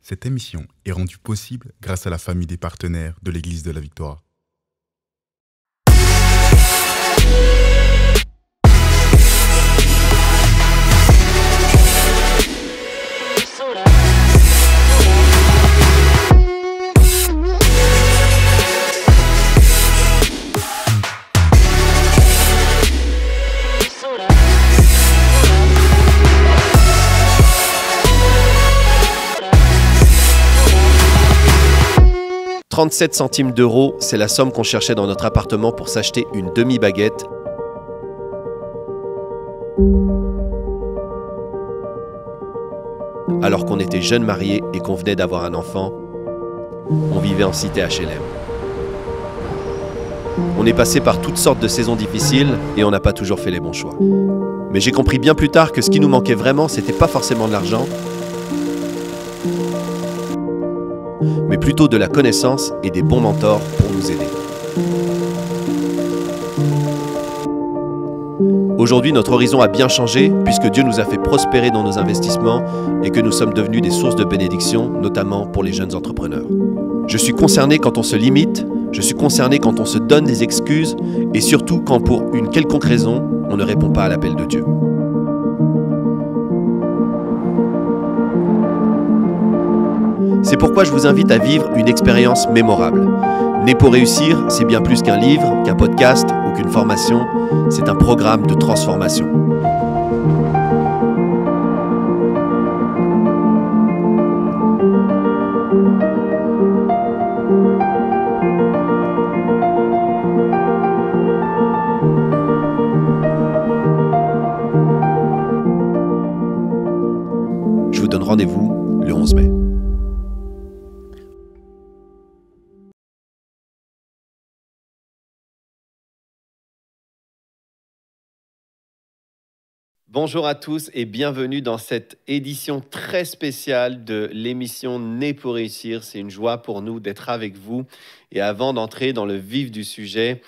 Cette émission est rendue possible grâce à la famille des partenaires de l'Église de la Victoire. « 37 centimes d'euros, c'est la somme qu'on cherchait dans notre appartement pour s'acheter une demi-baguette. Alors qu'on était jeunes mariés et qu'on venait d'avoir un enfant, on vivait en cité HLM. On est passé par toutes sortes de saisons difficiles et on n'a pas toujours fait les bons choix. Mais j'ai compris bien plus tard que ce qui nous manquait vraiment, c'était pas forcément de l'argent, mais plutôt de la connaissance et des bons mentors pour nous aider. Aujourd'hui, notre horizon a bien changé puisque Dieu nous a fait prospérer dans nos investissements et que nous sommes devenus des sources de bénédiction, notamment pour les jeunes entrepreneurs. Je suis concerné quand on se limite, je suis concerné quand on se donne des excuses et surtout quand pour une quelconque raison, on ne répond pas à l'appel de Dieu. C'est pourquoi je vous invite à vivre une expérience mémorable. Né pour réussir, c'est bien plus qu'un livre, qu'un podcast ou qu'une formation. C'est un programme de transformation. Je vous donne rendez-vous le 11 mai. Bonjour à tous et bienvenue dans cette édition très spéciale de l'émission Né pour réussir. C'est une joie pour nous d'être avec vous. Et avant d'entrer dans le vif du sujet,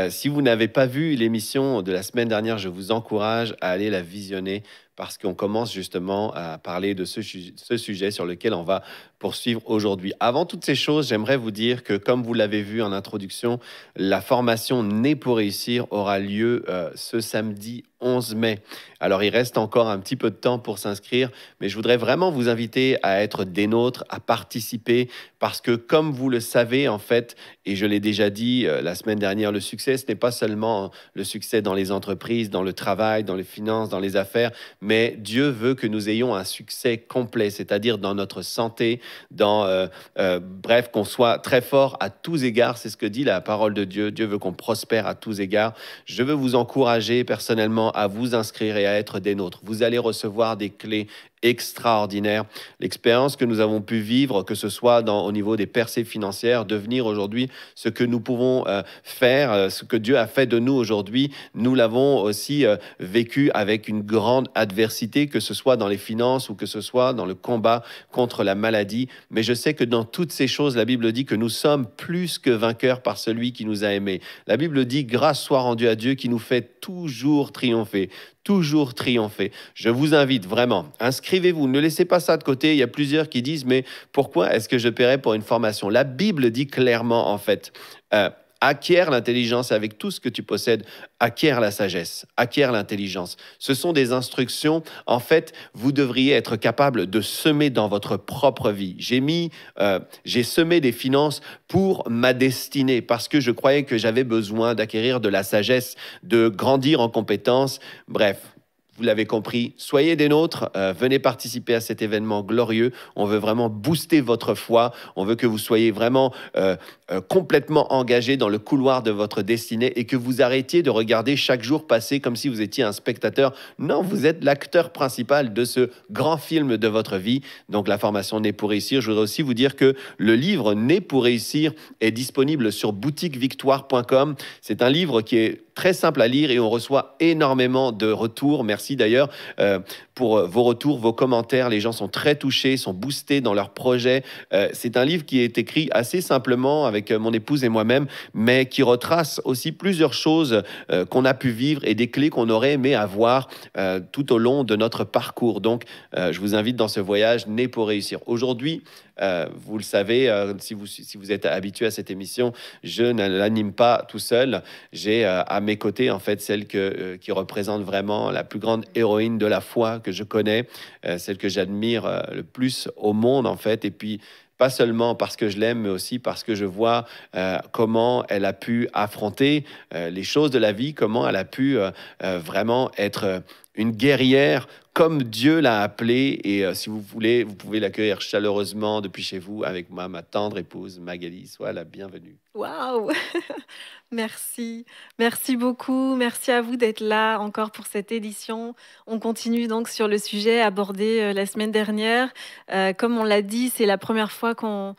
si vous n'avez pas vu l'émission de la semaine dernière, je vous encourage à aller la visionner parce qu'on commence justement à parler de ce sujet sur lequel on va poursuivre aujourd'hui. Avant toutes ces choses, j'aimerais vous dire que, comme vous l'avez vu en introduction, la formation Né pour réussir aura lieu ce samedi 11 mai. Alors, il reste encore un petit peu de temps pour s'inscrire, mais je voudrais vraiment vous inviter à être des nôtres, à participer, parce que, comme vous le savez, en fait, et je l'ai déjà dit la semaine dernière, le succès, ce n'est pas seulement le succès dans les entreprises, dans le travail, dans les finances, dans les affaires, mais Dieu veut que nous ayons un succès complet, c'est-à-dire dans notre santé, bref, qu'on soit très fort à tous égards. C'est ce que dit la parole de Dieu. Dieu veut qu'on prospère à tous égards. Je veux vous encourager personnellement à vous inscrire et à être des nôtres. Vous allez recevoir des clés extraordinaire. L'expérience que nous avons pu vivre, que ce soit au niveau des percées financières, devenir aujourd'hui ce que nous pouvons faire, ce que Dieu a fait de nous aujourd'hui, nous l'avons aussi vécu avec une grande adversité, que ce soit dans les finances ou que ce soit dans le combat contre la maladie. Mais je sais que dans toutes ces choses, la Bible dit que nous sommes plus que vainqueurs par celui qui nous a aimés. La Bible dit « Grâce soit rendue à Dieu qui nous fait toujours triompher ». Toujours triompher. Je vous invite vraiment, inscrivez-vous, ne laissez pas ça de côté. Il y a plusieurs qui disent, mais pourquoi est-ce que je paierais pour une formation? La Bible dit clairement, en fait, acquiert l'intelligence avec tout ce que tu possèdes, acquiert la sagesse, acquiert l'intelligence. Ce sont des instructions. En fait, vous devriez être capable de semer dans votre propre vie. J'ai semé des finances pour ma destinée parce que je croyais que j'avais besoin d'acquérir de la sagesse, de grandir en compétences. Bref. Vous l'avez compris, soyez des nôtres, venez participer à cet événement glorieux. On veut vraiment booster votre foi. On veut que vous soyez vraiment complètement engagés dans le couloir de votre destinée et que vous arrêtiez de regarder chaque jour passer comme si vous étiez un spectateur. Non, vous êtes l'acteur principal de ce grand film de votre vie. Donc, la formation Né pour réussir. Je voudrais aussi vous dire que le livre Né pour réussir est disponible sur boutiquevictoire.com. C'est un livre qui est très simple à lire et on reçoit énormément de retours. Merci d'ailleurs pour vos retours, vos commentaires. Les gens sont très touchés, sont boostés dans leurs projets. C'est un livre qui est écrit assez simplement avec mon épouse et moi-même, mais qui retrace aussi plusieurs choses qu'on a pu vivre et des clés qu'on aurait aimé avoir tout au long de notre parcours. Donc, je vous invite dans ce voyage Né pour réussir. Aujourd'hui, Vous le savez, si vous êtes habitué à cette émission, je ne l'anime pas tout seul. J'ai à mes côtés, en fait, celle qui représente vraiment la plus grande héroïne de la foi que je connais, celle que j'admire le plus au monde, en fait. Et puis, pas seulement parce que je l'aime, mais aussi parce que je vois comment elle a pu affronter les choses de la vie, comment elle a pu vraiment être une guerrière comme Dieu l'a appelée. Et si vous voulez, vous pouvez l'accueillir chaleureusement depuis chez vous avec moi, ma tendre épouse Magali. Sois la bienvenue. Waouh! Merci. Merci beaucoup. Merci à vous d'être là encore pour cette édition. On continue donc sur le sujet abordé la semaine dernière. Comme on l'a dit, c'est la première fois que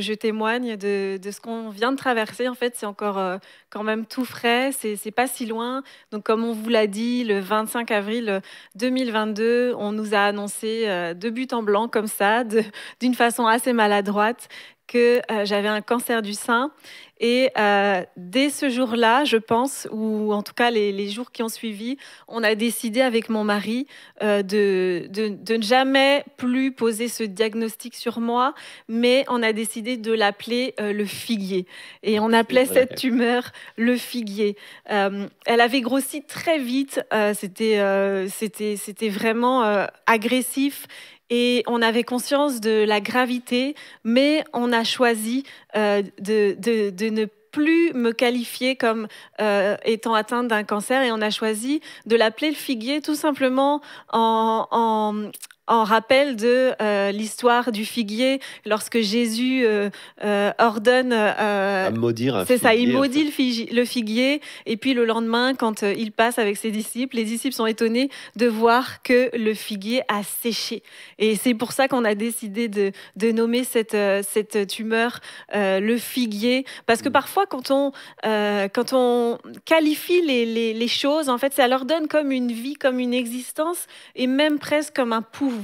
je témoigne de ce qu'on vient de traverser. En fait, c'est encore quand même tout frais. C'est pas si loin. Donc, comme on vous l'a dit, le 25 avril 2022, on nous a annoncé de but en blanc, comme ça, d'une façon assez maladroite, que j'avais un cancer du sein. Et dès ce jour-là, je pense, ou en tout cas les jours qui ont suivi, on a décidé avec mon mari de ne jamais plus poser ce diagnostic sur moi, mais on a décidé de l'appeler le figuier. Et on appelait cette tumeur le figuier. Elle avait grossi très vite, c'était vraiment agressif. Et on avait conscience de la gravité, mais on a choisi de ne plus me qualifier comme étant atteinte d'un cancer, et on a choisi de l'appeler le figuier tout simplement en rappel de l'histoire du figuier lorsque Jésus ordonne à maudire un c'est figuier, ça, il maudit en fait. le figuier, et puis le lendemain, quand il passe avec ses disciples, les disciples sont étonnés de voir que le figuier a séché. Et c'est pour ça qu'on a décidé de nommer cette tumeur le figuier, parce que parfois quand on qualifie les choses, en fait, ça leur donne comme une vie, comme une existence, et même presque comme un pouvoir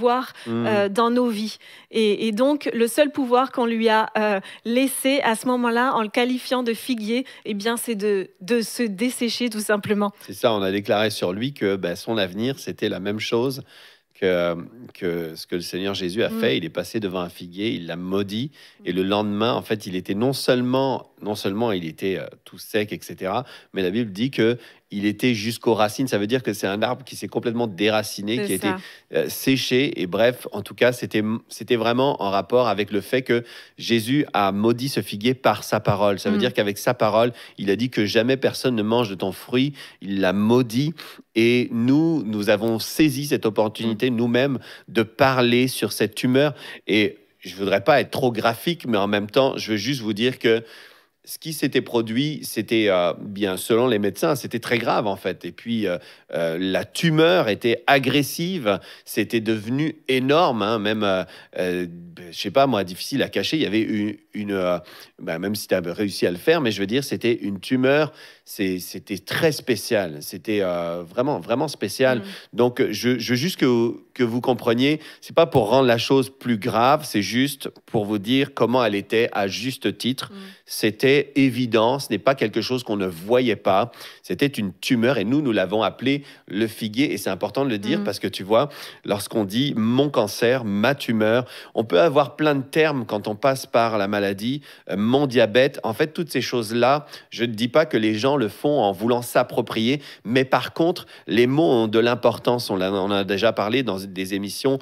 dans nos vies. Et donc, le seul pouvoir qu'on lui a laissé à ce moment-là, en le qualifiant de figuier, eh bien, c'est de se dessécher tout simplement. C'est ça, on a déclaré sur lui que son avenir, c'était la même chose que ce que le Seigneur Jésus a fait. Il est passé devant un figuier, il l'a maudit, et le lendemain, en fait, il était non seulement il était tout sec, etc., mais la Bible dit que il était jusqu'aux racines. Ça veut dire que c'est un arbre qui s'est complètement déraciné, qui a été séché. Et bref, en tout cas, c'était vraiment en rapport avec le fait que Jésus a maudit ce figuier par sa parole. Ça veut dire qu'avec sa parole, il a dit que jamais personne ne mange de ton fruit. Il l'a maudit. Et nous avons saisi cette opportunité nous-mêmes de parler sur cette tumeur. Et je voudrais pas être trop graphique, mais en même temps, je veux juste vous dire que ce qui s'était produit, c'était bien, selon les médecins, c'était très grave en fait. Et puis, la tumeur était agressive, c'était devenu énorme, hein, même, je sais pas moi, difficile à cacher. Il y avait même si tu as réussi à le faire, mais je veux dire, c'était une tumeur, c'était très spécial, c'était vraiment, vraiment spécial. Donc, je veux juste que vous compreniez, c'est pas pour rendre la chose plus grave, c'est juste pour vous dire comment elle était à juste titre. C'était évident, ce n'est pas quelque chose qu'on ne voyait pas, c'était une tumeur, et nous l'avons appelé le figuier. Et c'est important de le dire parce que tu vois, lorsqu'on dit mon cancer, ma tumeur, on peut avoir plein de termes quand on passe par la maladie, mon diabète. En fait, toutes ces choses-là, je ne dis pas que les gens le font en voulant s'approprier, mais par contre, les mots ont de l'importance. On en a déjà parlé dans des émissions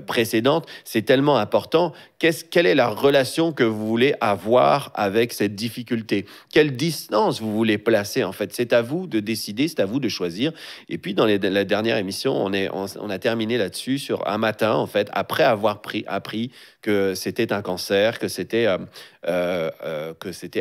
précédentes. C'est tellement important. Quelle est la relation que vous voulez avoir avec cette difficulté? Quelle distance vous voulez placer? En fait, c'est à vous de décider, c'est à vous de choisir. Et puis, dans la dernière émission, on a terminé là-dessus sur un matin, en fait, après avoir appris que c'était un cancer, que c'était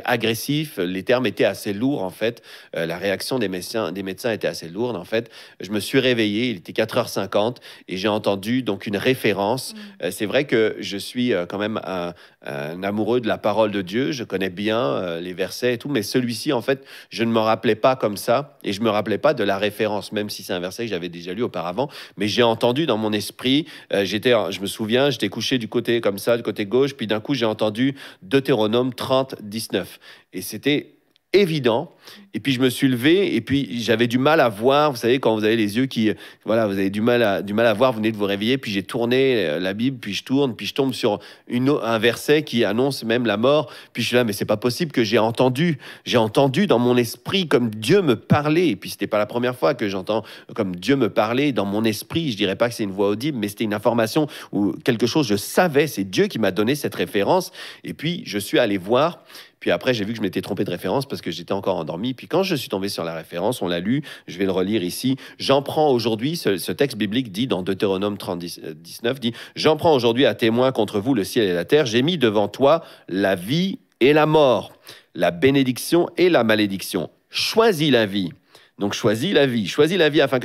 agressif. Les termes étaient assez lourds, en fait. La réaction des médecins était assez lourde, en fait. Je me suis réveillé, il était 4h50, et j'ai entendu donc une référence. C'est vrai que je suis quand même un amoureux de la parole de Dieu. Je connais bien les versets et tout, mais celui-ci, en fait, je ne me rappelais pas comme ça, et je me rappelais pas de la référence, même si c'est un verset que j'avais déjà lu auparavant. Mais j'ai entendu dans mon esprit, je me souviens, j'étais couché du côté comme ça, du côté gauche, puis d'un coup, j'ai entendu Deutéronome 30, 19. Et c'était évident Et puis je me suis levé et puis j'avais du mal à voir. Vous savez, quand vous avez les yeux qui, voilà, vous avez du mal à voir, vous venez de vous réveiller. Puis j'ai tourné la Bible, puis je tourne, puis je tombe sur un verset qui annonce même la mort. Puis je suis là, mais c'est pas possible que j'ai entendu dans mon esprit comme Dieu me parlait. Et puis c'était pas la première fois que j'entends comme Dieu me parlait dans mon esprit. Je dirais pas que c'est une voix audible, mais c'était une information ou quelque chose, je savais, c'est Dieu qui m'a donné cette référence. Et puis je suis allé voir. Puis après, j'ai vu que je m'étais trompé de référence parce que j'étais encore endormi. Puis quand je suis tombé sur la référence, on l'a lu, je vais le relire ici. J'en prends aujourd'hui, ce texte biblique dit dans Deutéronome 30, 19, dit « J'en prends aujourd'hui à témoin contre vous le ciel et la terre. J'ai mis devant toi la vie et la mort, la bénédiction et la malédiction. Choisis la vie. » Donc choisis la vie afin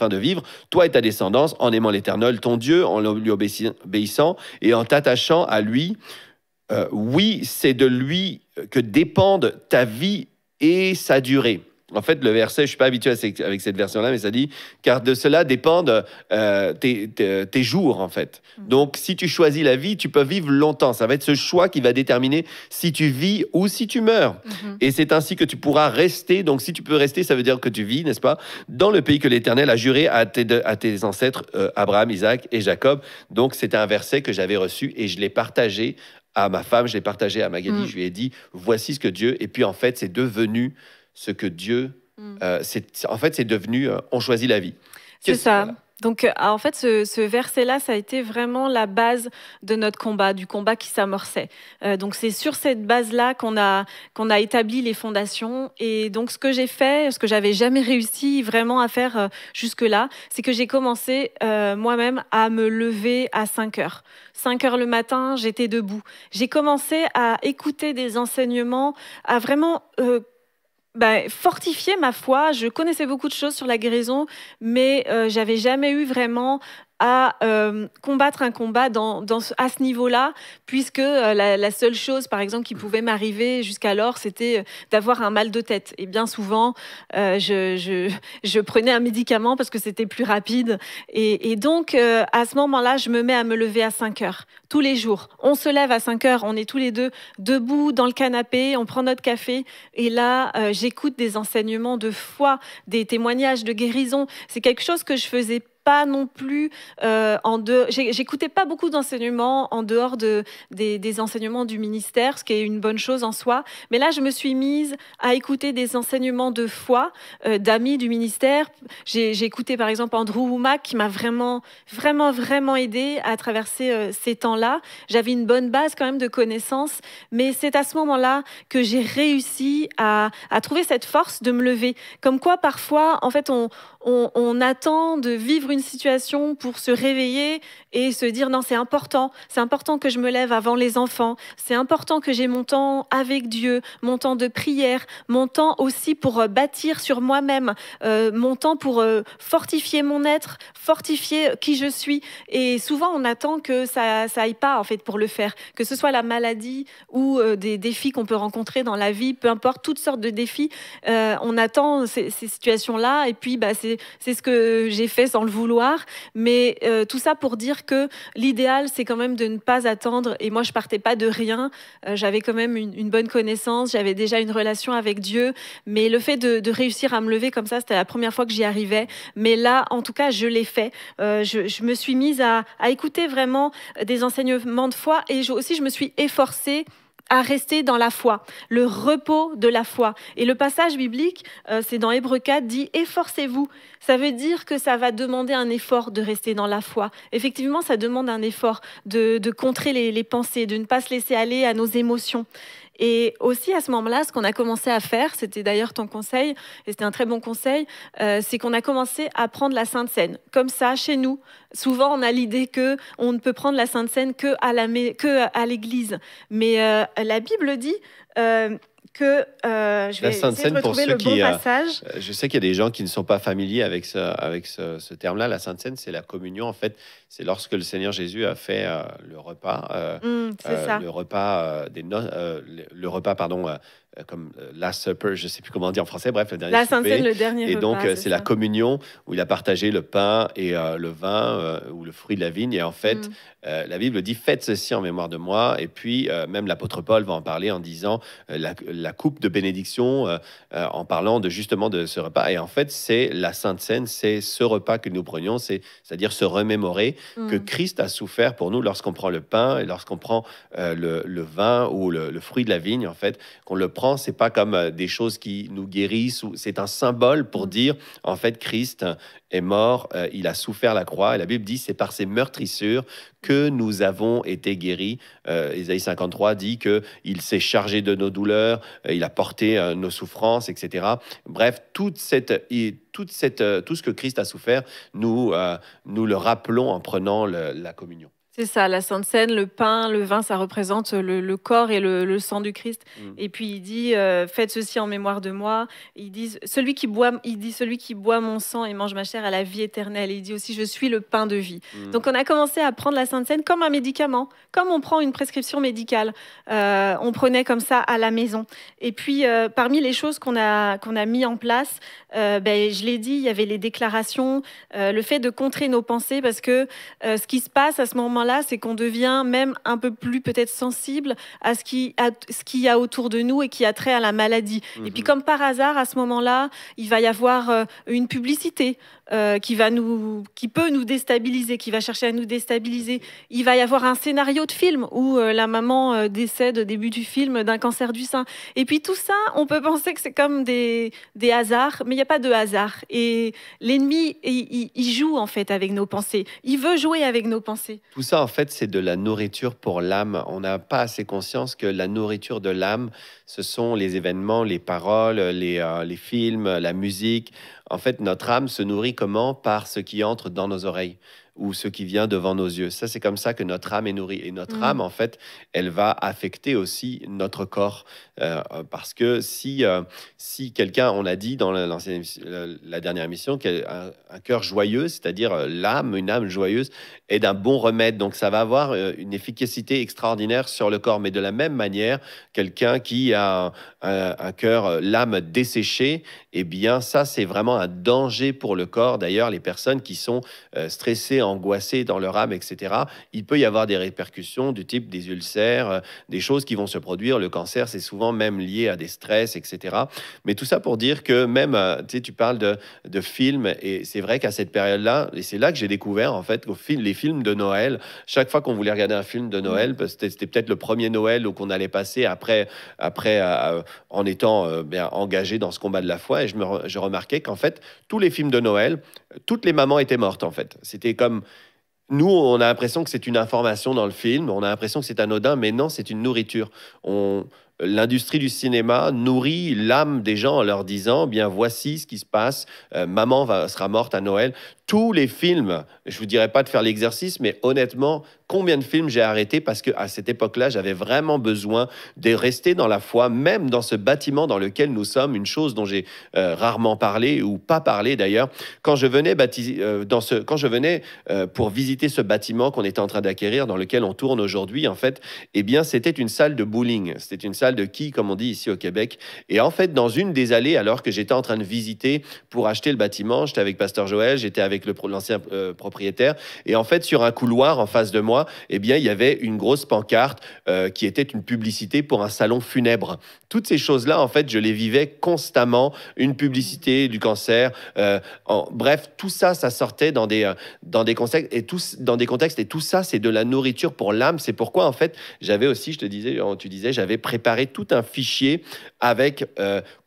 de vivre, toi et ta descendance, en aimant l'Éternel, ton Dieu, en lui obéissant et en t'attachant à lui. Oui, c'est de lui que dépendent ta vie et sa durée. En fait, le verset, je ne suis pas habitué avec cette version-là, mais ça dit « car de cela dépendent tes jours, en fait. » Donc, si tu choisis la vie, tu peux vivre longtemps. Ça va être ce choix qui va déterminer si tu vis ou si tu meurs. Et c'est ainsi que tu pourras rester. Donc, si tu peux rester, ça veut dire que tu vis, n'est-ce pas, dans le pays que l'Éternel a juré à tes ancêtres, Abraham, Isaac et Jacob. Donc, c'était un verset que j'avais reçu et je l'ai partagé à ma femme, je l'ai partagé à Magali, je lui ai dit, voici ce que Dieu... Et puis, en fait, c'est devenu ce que Dieu... en fait, c'est devenu, on choisit la vie. C'est ça. Voilà. Donc, en fait, ce verset-là, ça a été vraiment la base de notre combat, du combat qui s'amorçait. Donc, c'est sur cette base-là qu'on a établi les fondations. Et donc, ce que j'ai fait, ce que j'avais jamais réussi vraiment à faire jusque-là, c'est que j'ai commencé moi-même à me lever à 5 heures. 5 heures le matin, j'étais debout. J'ai commencé à écouter des enseignements, à vraiment... fortifier ma foi. Je connaissais beaucoup de choses sur la guérison, mais j'avais jamais eu vraiment à combattre un combat à ce niveau-là, puisque la seule chose, par exemple, qui pouvait m'arriver jusqu'alors, c'était d'avoir un mal de tête. Et bien souvent, je prenais un médicament parce que c'était plus rapide. Et donc, à ce moment-là, je me mets à me lever à 5 heures, tous les jours. On se lève à 5 heures, on est tous les deux debout dans le canapé, on prend notre café, et là, j'écoute des enseignements de foi, des témoignages de guérison. C'est quelque chose que je faisais pas non plus j'écoutais pas beaucoup d'enseignements en dehors des enseignements du ministère, ce qui est une bonne chose en soi, mais là je me suis mise à écouter des enseignements de foi d'amis du ministère. J'ai écouté par exemple Andrew Wommack qui m'a vraiment aidé à traverser ces temps-là. J'avais une bonne base quand même de connaissances, mais c'est à ce moment-là que j'ai réussi à trouver cette force de me lever. Comme quoi parfois en fait on attend de vivre une situation pour se réveiller et se dire non, c'est important que je me lève avant les enfants, c'est important que j'ai mon temps avec Dieu, mon temps de prière, mon temps aussi pour bâtir sur moi-même, mon temps pour fortifier mon être, fortifier qui je suis. Et souvent on attend que ça aille pas en fait pour le faire, que ce soit la maladie ou des défis qu'on peut rencontrer dans la vie, peu importe, toutes sortes de défis, on attend ces situations-là et puis c'est ce que j'ai fait sans le vouloir, mais tout ça pour dire que l'idéal, c'est quand même de ne pas attendre. Et moi, je partais pas de rien. J'avais quand même une bonne connaissance. J'avais déjà une relation avec Dieu. Mais le fait de réussir à me lever comme ça, c'était la première fois que j'y arrivais. Mais là, en tout cas, je l'ai fait. Je me suis mise à écouter vraiment des enseignements de foi. Et je me suis efforcée à rester dans la foi, le repos de la foi. Et le passage biblique, c'est dans Hébreux 4, dit « Efforcez-vous ». Ça veut dire que ça va demander un effort de rester dans la foi. Effectivement, ça demande un effort de contrer les pensées, de ne pas se laisser aller à nos émotions. Et aussi, à ce moment-là, ce qu'on a commencé à faire, c'était d'ailleurs ton conseil, et c'était un très bon conseil, c'est qu'on a commencé à prendre la Sainte Seine. Comme ça, chez nous, souvent, on a l'idée qu'on ne peut prendre la Sainte Seine que à l'église. Mais la Bible dit... que je vais essayer de retrouver le bon passage. Je sais qu'il y a des gens qui ne sont pas familiers avec ce terme-là. La Sainte Seine, c'est la communion. En fait, c'est lorsque le Seigneur Jésus a fait le repas, le repas comme Last Supper, je ne sais plus comment on dit en français, bref, le dernier La Sainte souper. Seine, le dernier Et repas, donc, c'est c'est la ça. communion où il a partagé le pain et le vin ou le fruit de la vigne. Et en fait, la Bible dit, faites ceci en mémoire de moi. Et puis, même l'apôtre Paul va en parler en disant la coupe de bénédiction, en parlant justement de ce repas. Et en fait, c'est la Sainte Seine, c'est ce repas que nous prenions, c'est-à-dire se remémorer que Christ a souffert pour nous lorsqu'on prend le pain et lorsqu'on prend le vin ou le fruit de la vigne, en fait, qu'on le prend, c'est pas comme des choses qui nous guérissent, ou c'est un symbole pour dire, en fait, Christ est mort, il a souffert la croix, et la Bible dit, c'est par ses meurtrissures que nous avons été guéris. Ésaïe 53 dit qu'il s'est chargé de nos douleurs, il a porté nos souffrances, etc. Bref, tout ce que Christ a souffert, nous le rappelons en prenant la communion. C'est ça, la Sainte Seine, le pain, le vin, ça représente le corps et le sang du Christ. Et puis il dit, faites ceci en mémoire de moi. Il dit, celui qui boit mon sang et mange ma chair a la vie éternelle. Et il dit aussi, je suis le pain de vie. Donc on a commencé à prendre la Sainte Seine comme un médicament, comme on prend une prescription médicale. On prenait comme ça à la maison. Et puis parmi les choses qu'on a mis en place, je l'ai dit, il y avait les déclarations, le fait de contrer nos pensées, parce que ce qui se passe à ce moment-là, c'est qu'on devient même un peu plus peut-être sensible à ce qu'il y a autour de nous et qui a trait à la maladie. Et puis comme par hasard, à ce moment-là, il va y avoir une publicité qui peut nous déstabiliser, qui va chercher à nous déstabiliser. Il va y avoir un scénario de film où la maman décède au début du film d'un cancer du sein. Et puis tout ça, on peut penser que c'est comme des hasards, mais il n'y a pas de hasard. Et l'ennemi, il joue en fait avec nos pensées. Il veut jouer avec nos pensées. Tout ça, en fait, c'est de la nourriture pour l'âme. On n'a pas assez conscience que la nourriture de l'âme, ce sont les événements, les paroles, les films, la musique. En fait, notre âme se nourrit comment? Par ce qui entre dans nos oreilles ou ce qui vient devant nos yeux. Ça, c'est comme ça que notre âme est nourrie. Et notre âme, en fait, elle va affecter aussi notre corps. Parce que si quelqu'un, on a dit dans la dernière émission, qu'un cœur joyeux, c'est-à-dire une âme joyeuse, est d'un bon remède. Donc, ça va avoir une efficacité extraordinaire sur le corps. Mais de la même manière, quelqu'un qui a un cœur, l'âme desséchée, eh bien, ça, c'est vraiment un danger pour le corps. D'ailleurs, les personnes qui sont stressées, angoissées dans leur âme, etc., il peut y avoir des répercussions du type des ulcères, des choses qui vont se produire. Le cancer, c'est souvent même lié à des stress, etc. Mais tout ça pour dire que même, tu parles de films, et c'est vrai qu'à cette période-là, et c'est là que j'ai découvert, en fait, les films de Noël, chaque fois qu'on voulait regarder un film de Noël, parce que c'était peut-être le premier Noël où qu'on allait passer après en étant bien engagé dans ce combat de la foi, et je remarquais qu'en fait, tous les films de Noël, toutes les mamans étaient mortes, en fait. C'était comme... Nous, on a l'impression que c'est une information dans le film, on a l'impression que c'est anodin, mais non, c'est une nourriture. L'industrie du cinéma nourrit l'âme des gens en leur disant, bien, voici ce qui se passe, maman sera morte à Noël. Tous les films, je vous dirais pas de faire l'exercice, mais honnêtement, combien de films j'ai arrêté parce qu'à cette époque-là, j'avais vraiment besoin de rester dans la foi, même dans ce bâtiment dans lequel nous sommes, une chose dont j'ai rarement parlé ou pas parlé d'ailleurs. Quand je venais pour visiter ce bâtiment qu'on était en train d'acquérir, dans lequel on tourne aujourd'hui, en fait, eh bien, c'était une salle de bowling. C'était une salle de quilles, comme on dit ici au Québec. Et en fait, dans une des allées, alors que j'étais en train de visiter pour acheter le bâtiment, j'étais avec Pasteur Joël, j'étais avec l'ancien propriétaire, et en fait, sur un couloir en face de moi, eh bien, il y avait une grosse pancarte qui était une publicité pour un salon funèbre. Toutes ces choses-là, en fait, je les vivais constamment. Une publicité du cancer. Bref, tout ça, ça sortait dans des contextes, et tout ça, c'est de la nourriture pour l'âme. C'est pourquoi, en fait, j'avais aussi, tu disais, j'avais préparé tout un fichier avec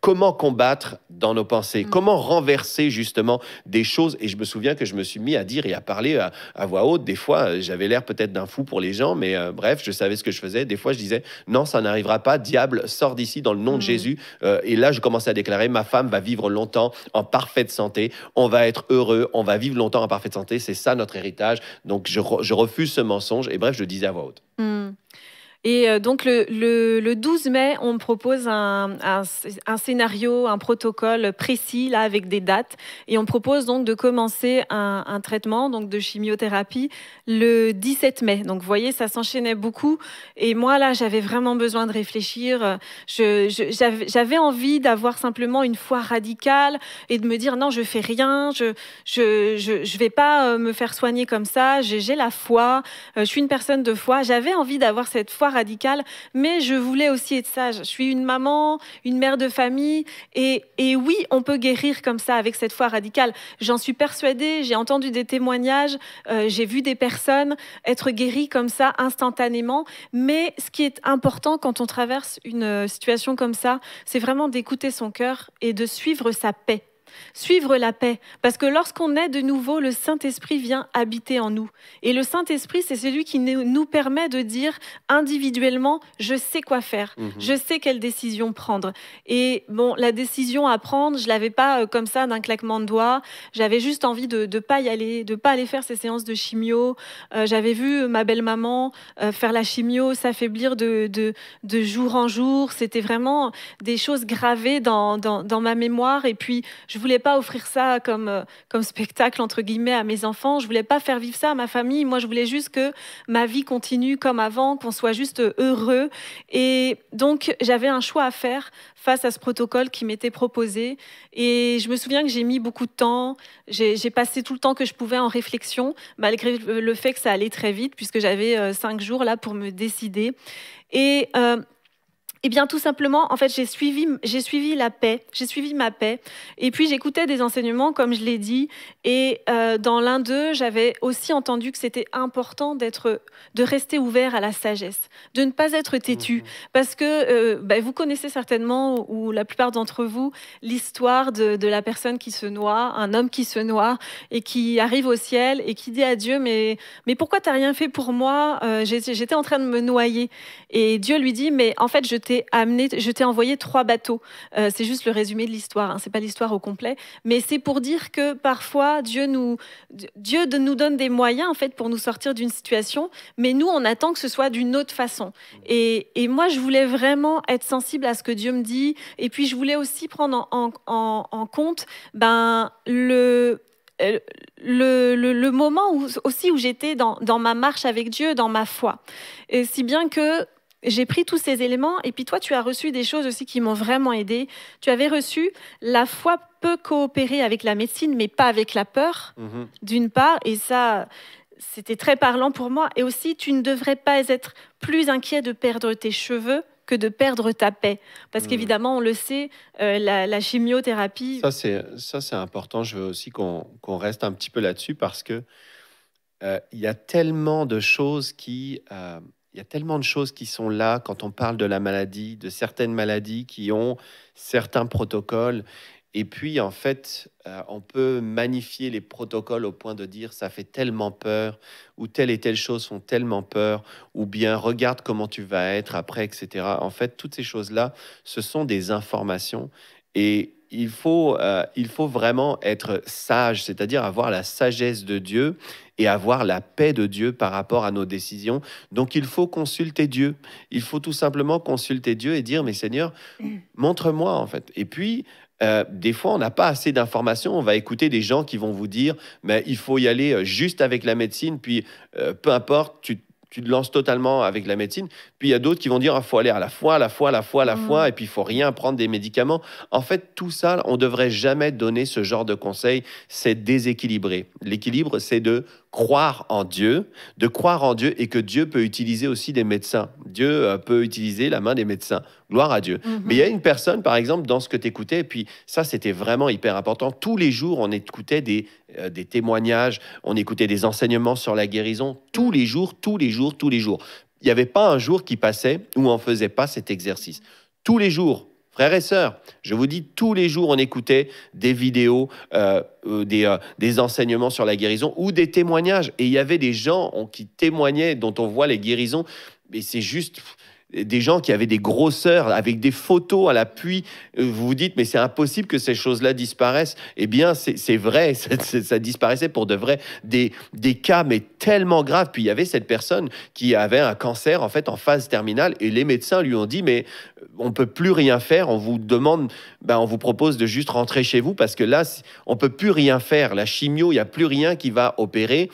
comment combattre dans nos pensées, comment renverser justement des choses. Et je me souviens que je me suis mis à dire et à parler à voix haute. Des fois, j'avais l'air peut-être d'un fou pour les gens, mais bref, je savais ce que je faisais. Des fois, je disais, non, ça n'arrivera pas. Diable, sors d'ici dans le nom de Jésus. Et là, je commençais à déclarer, ma femme va vivre longtemps en parfaite santé. On va être heureux. On va vivre longtemps en parfaite santé. C'est ça notre héritage. Donc, je refuse ce mensonge. Et bref, je le disais à voix haute. Et donc le 12 mai, on me propose un scénario, un protocole précis, là, avec des dates. Et on me propose donc de commencer un traitement donc de chimiothérapie le 17 mai. Donc vous voyez, ça s'enchaînait beaucoup. Et moi, là, j'avais vraiment besoin de réfléchir. J'avais envie d'avoir simplement une foi radicale et de me dire non, je fais rien, je vais pas me faire soigner comme ça, j'ai la foi, je suis une personne de foi. J'avais envie d'avoir cette foi radicale, mais je voulais aussi être sage. Je suis une maman, une mère de famille, et oui, on peut guérir comme ça avec cette foi radicale. J'en suis persuadée, j'ai entendu des témoignages, j'ai vu des personnes être guéries comme ça instantanément, mais ce qui est important quand on traverse une situation comme ça, c'est vraiment d'écouter son cœur et de suivre sa paix. Suivre la paix, parce que lorsqu'on est de nouveau, le Saint-Esprit vient habiter en nous. Et le Saint-Esprit, c'est celui qui nous permet de dire individuellement, je sais quoi faire, je sais quelle décision prendre. Et bon, la décision à prendre, je ne l'avais pas comme ça d'un claquement de doigts. J'avais juste envie de ne pas y aller, de ne pas aller faire ces séances de chimio. J'avais vu ma belle-maman faire la chimio, s'affaiblir de jour en jour. C'était vraiment des choses gravées dans ma mémoire. Et puis, je voulais pas offrir ça comme spectacle, entre guillemets, à mes enfants. Je voulais pas faire vivre ça à ma famille. Moi, je voulais juste que ma vie continue comme avant, qu'on soit juste heureux. Et donc, j'avais un choix à faire face à ce protocole qui m'était proposé. Et je me souviens que j'ai mis beaucoup de temps. J'ai passé tout le temps que je pouvais en réflexion, malgré le fait que ça allait très vite, puisque j'avais 5 jours là pour me décider. Et eh bien, tout simplement, en fait, j'ai suivi la paix, j'ai suivi ma paix. Et puis, j'écoutais des enseignements, comme je l'ai dit. Et dans l'un d'eux, j'avais aussi entendu que c'était important de rester ouvert à la sagesse, de ne pas être têtu. Parce que vous connaissez certainement, ou la plupart d'entre vous, l'histoire de la personne qui se noie, un homme qui se noie et qui arrive au ciel et qui dit à Dieu, mais pourquoi tu n'as rien fait pour moi? J'étais en train de me noyer. Et Dieu lui dit, mais en fait, je t'ai envoyé 3 bateaux. C'est juste le résumé de l'histoire, hein, c'est pas l'histoire au complet, mais c'est pour dire que parfois Dieu nous donne des moyens en fait pour nous sortir d'une situation, mais nous on attend que ce soit d'une autre façon. Et moi je voulais vraiment être sensible à ce que Dieu me dit, et puis je voulais aussi prendre en compte le moment où j'étais dans ma marche avec Dieu, dans ma foi. Et si bien que j'ai pris tous ces éléments, et puis toi, tu as reçu des choses aussi qui m'ont vraiment aidée. Tu avais reçu la foi peut coopérer avec la médecine, mais pas avec la peur, d'une part, et ça, c'était très parlant pour moi. Et aussi, tu ne devrais pas être plus inquiet de perdre tes cheveux que de perdre ta paix. Parce qu'évidemment, on le sait, la chimiothérapie... Ça, c'est important. Je veux aussi qu'on reste un petit peu là-dessus parce que il y a tellement de choses qui... il y a tellement de choses qui sont là quand on parle de la maladie, de certaines maladies qui ont certains protocoles. Et puis, en fait, on peut magnifier les protocoles au point de dire ça fait tellement peur, ou telle et telle chose font tellement peur, ou bien regarde comment tu vas être après, etc. En fait, toutes ces choses-là, ce sont des informations. Et il faut vraiment être sage, c'est-à-dire avoir la sagesse de Dieu et avoir la paix de Dieu par rapport à nos décisions. Donc, il faut consulter Dieu. Il faut tout simplement consulter Dieu et dire, mais Seigneur, montre-moi, en fait. Et puis, des fois, on n'a pas assez d'informations. On va écouter des gens qui vont vous dire, mais il faut y aller juste avec la médecine, puis peu importe, tu te lances totalement avec la médecine. Puis il y a d'autres qui vont dire il faut aller à la fois, et puis il faut rien prendre des médicaments. En fait, tout ça, on devrait jamais donner ce genre de conseil. C'est déséquilibré. L'équilibre, c'est de croire en Dieu et que Dieu peut utiliser aussi des médecins. Dieu peut utiliser la main des médecins. Gloire à Dieu. Mais il y a une personne, par exemple, dans ce que tu écoutais, et puis ça, c'était vraiment hyper important. Tous les jours, on écoutait des témoignages, on écoutait des enseignements sur la guérison. Tous les jours. Il n'y avait pas un jour qui passait où on ne faisait pas cet exercice. Tous les jours. Frères et sœurs, je vous dis, tous les jours, on écoutait des vidéos, des enseignements sur la guérison ou des témoignages. Et il y avait des gens qui témoignaient, dont on voit les guérisons. Mais c'est juste... des gens qui avaient des grosseurs avec des photos à l'appui. Vous vous dites, mais c'est impossible que ces choses-là disparaissent. Eh bien, c'est vrai, ça disparaissait pour de vrai. Des cas, mais tellement graves. Puis il y avait cette personne qui avait un cancer, en fait, en phase terminale, et les médecins lui ont dit, mais on peut plus rien faire, on vous demande, on vous propose de juste rentrer chez vous, parce que là, on peut plus rien faire. La chimio, il n'y a plus rien qui va opérer.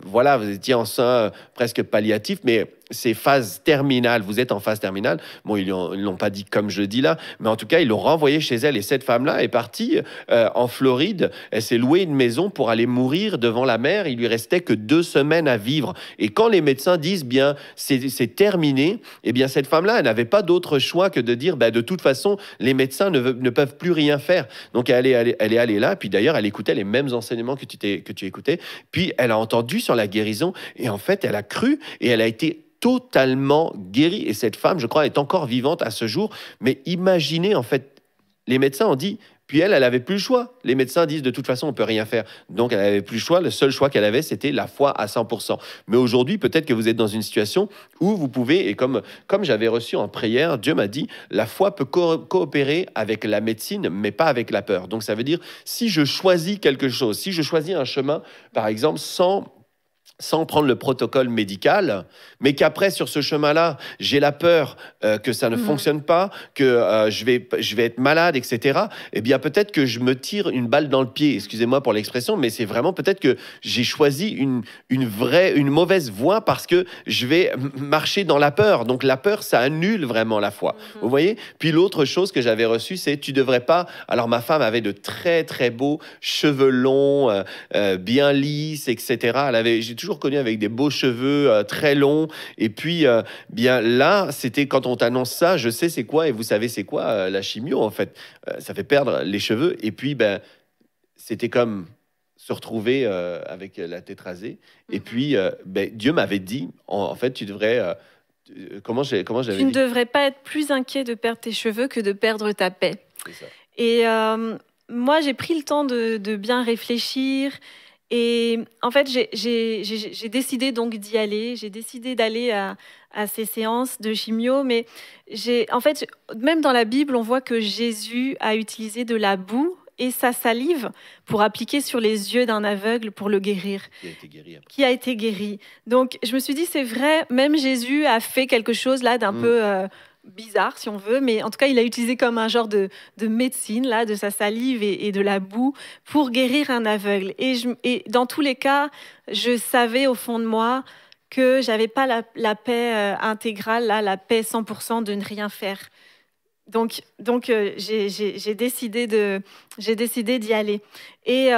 Voilà, vous étiez en soins presque palliatifs, mais c'est phase terminale, vous êtes en phase terminale. Bon, ils ne l'ont pas dit comme je dis là, mais en tout cas, ils l'ont renvoyée chez elle. Et cette femme-là est partie en Floride. Elle s'est louée une maison pour aller mourir devant la mer. Il lui restait que 2 semaines à vivre. Et quand les médecins disent, bien, c'est terminé, eh bien, cette femme-là, elle n'avait pas d'autre choix que de dire, de toute façon, les médecins ne peuvent plus rien faire. Donc, elle est allée là. Puis d'ailleurs, elle écoutait les mêmes enseignements que tu écoutais. Puis, elle a entendu sur la guérison. Et en fait, elle a cru et elle a été totalement guérie. Et cette femme, je crois, est encore vivante à ce jour. Mais imaginez, en fait, les médecins ont dit, puis elle n'avait plus le choix. Les médecins disent, de toute façon, on ne peut rien faire. Donc, elle n'avait plus le choix. Le seul choix qu'elle avait, c'était la foi à 100%. Mais aujourd'hui, peut-être que vous êtes dans une situation où vous pouvez, et comme j'avais reçu en prière, Dieu m'a dit, la foi peut coopérer avec la médecine, mais pas avec la peur. Donc, ça veut dire, si je choisis quelque chose, si je choisis un chemin, par exemple, sans prendre le protocole médical, mais qu'après, sur ce chemin-là, j'ai la peur que ça ne fonctionne pas, que je vais être malade, etc., eh bien, peut-être que je me tire une balle dans le pied. Excusez-moi pour l'expression, mais c'est vraiment peut-être que j'ai choisi une mauvaise voie parce que je vais marcher dans la peur. Donc, la peur, ça annule vraiment la foi. Vous voyez? Puis, l'autre chose que j'avais reçue, c'est tu devrais pas... Alors, ma femme avait de très, très beaux cheveux longs, bien lisses, etc. J'ai toujours connu avec des beaux cheveux très longs. Et puis, bien là, c'était quand on t'annonce ça, je sais c'est quoi, et vous savez c'est quoi la chimio, en fait. Ça fait perdre les cheveux. Et puis, c'était comme se retrouver avec la tête rasée. Et puis, Dieu m'avait dit, en fait, tu devrais... comment j'avais Tu ne devrais pas être plus inquiet de perdre tes cheveux que de perdre ta paix. C'est ça. Et moi, j'ai pris le temps de bien réfléchir. Et en fait, j'ai décidé donc d'y aller. J'ai décidé d'aller à ces séances de chimio. Mais en fait, même dans la Bible, on voit que Jésus a utilisé de la boue et sa salive pour appliquer sur les yeux d'un aveugle pour le guérir. Qui a été guéri. Donc, je me suis dit, c'est vrai, même Jésus a fait quelque chose là d'un peu... bizarre si on veut, mais en tout cas il a utilisé comme un genre de médecine là, de sa salive et de la boue pour guérir un aveugle. Et dans tous les cas, je savais au fond de moi que j'avais pas la paix intégrale, là, la paix 100% de ne rien faire. Donc j'ai décidé d'y aller. Et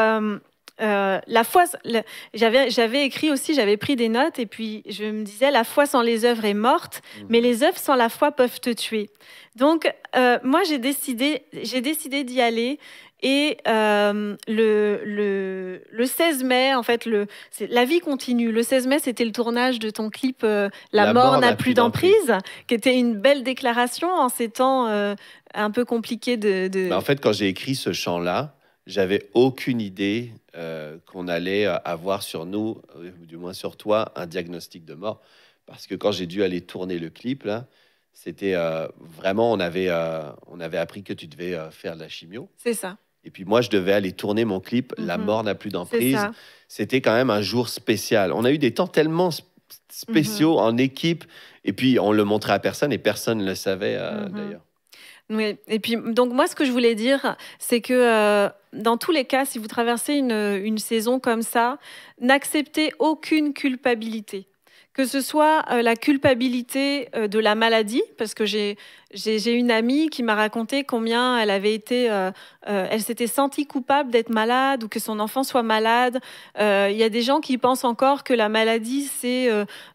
la foi, j'avais écrit aussi, j'avais pris des notes et puis je me disais, la foi sans les œuvres est morte, mais les œuvres sans la foi peuvent te tuer. Donc, moi, j'ai décidé d'y aller. Et le 16 mai, en fait, la vie continue. Le 16 mai, c'était le tournage de ton clip La mort n'a plus d'emprise, qui était une belle déclaration en ces temps un peu compliqués En fait, quand j'ai écrit ce chant-là, j'avais aucune idée qu'on allait avoir sur nous, du moins sur toi, un diagnostic de mort. Parce que quand j'ai dû aller tourner le clip, là, c'était vraiment, on avait appris que tu devais faire de la chimio. C'est ça. Et puis moi, je devais aller tourner mon clip La mort n'a plus d'emprise. C'était quand même un jour spécial. On a eu des temps tellement spéciaux en équipe. Et puis, on le montrait à personne et personne ne le savait d'ailleurs. Oui, et puis donc moi ce que je voulais dire, c'est que dans tous les cas, si vous traversez une saison comme ça, n'acceptez aucune culpabilité. Que ce soit la culpabilité de la maladie, parce que j'ai une amie qui m'a raconté combien elle avait été, elle s'était sentie coupable d'être malade ou que son enfant soit malade. Il y a des gens qui pensent encore que la maladie c'est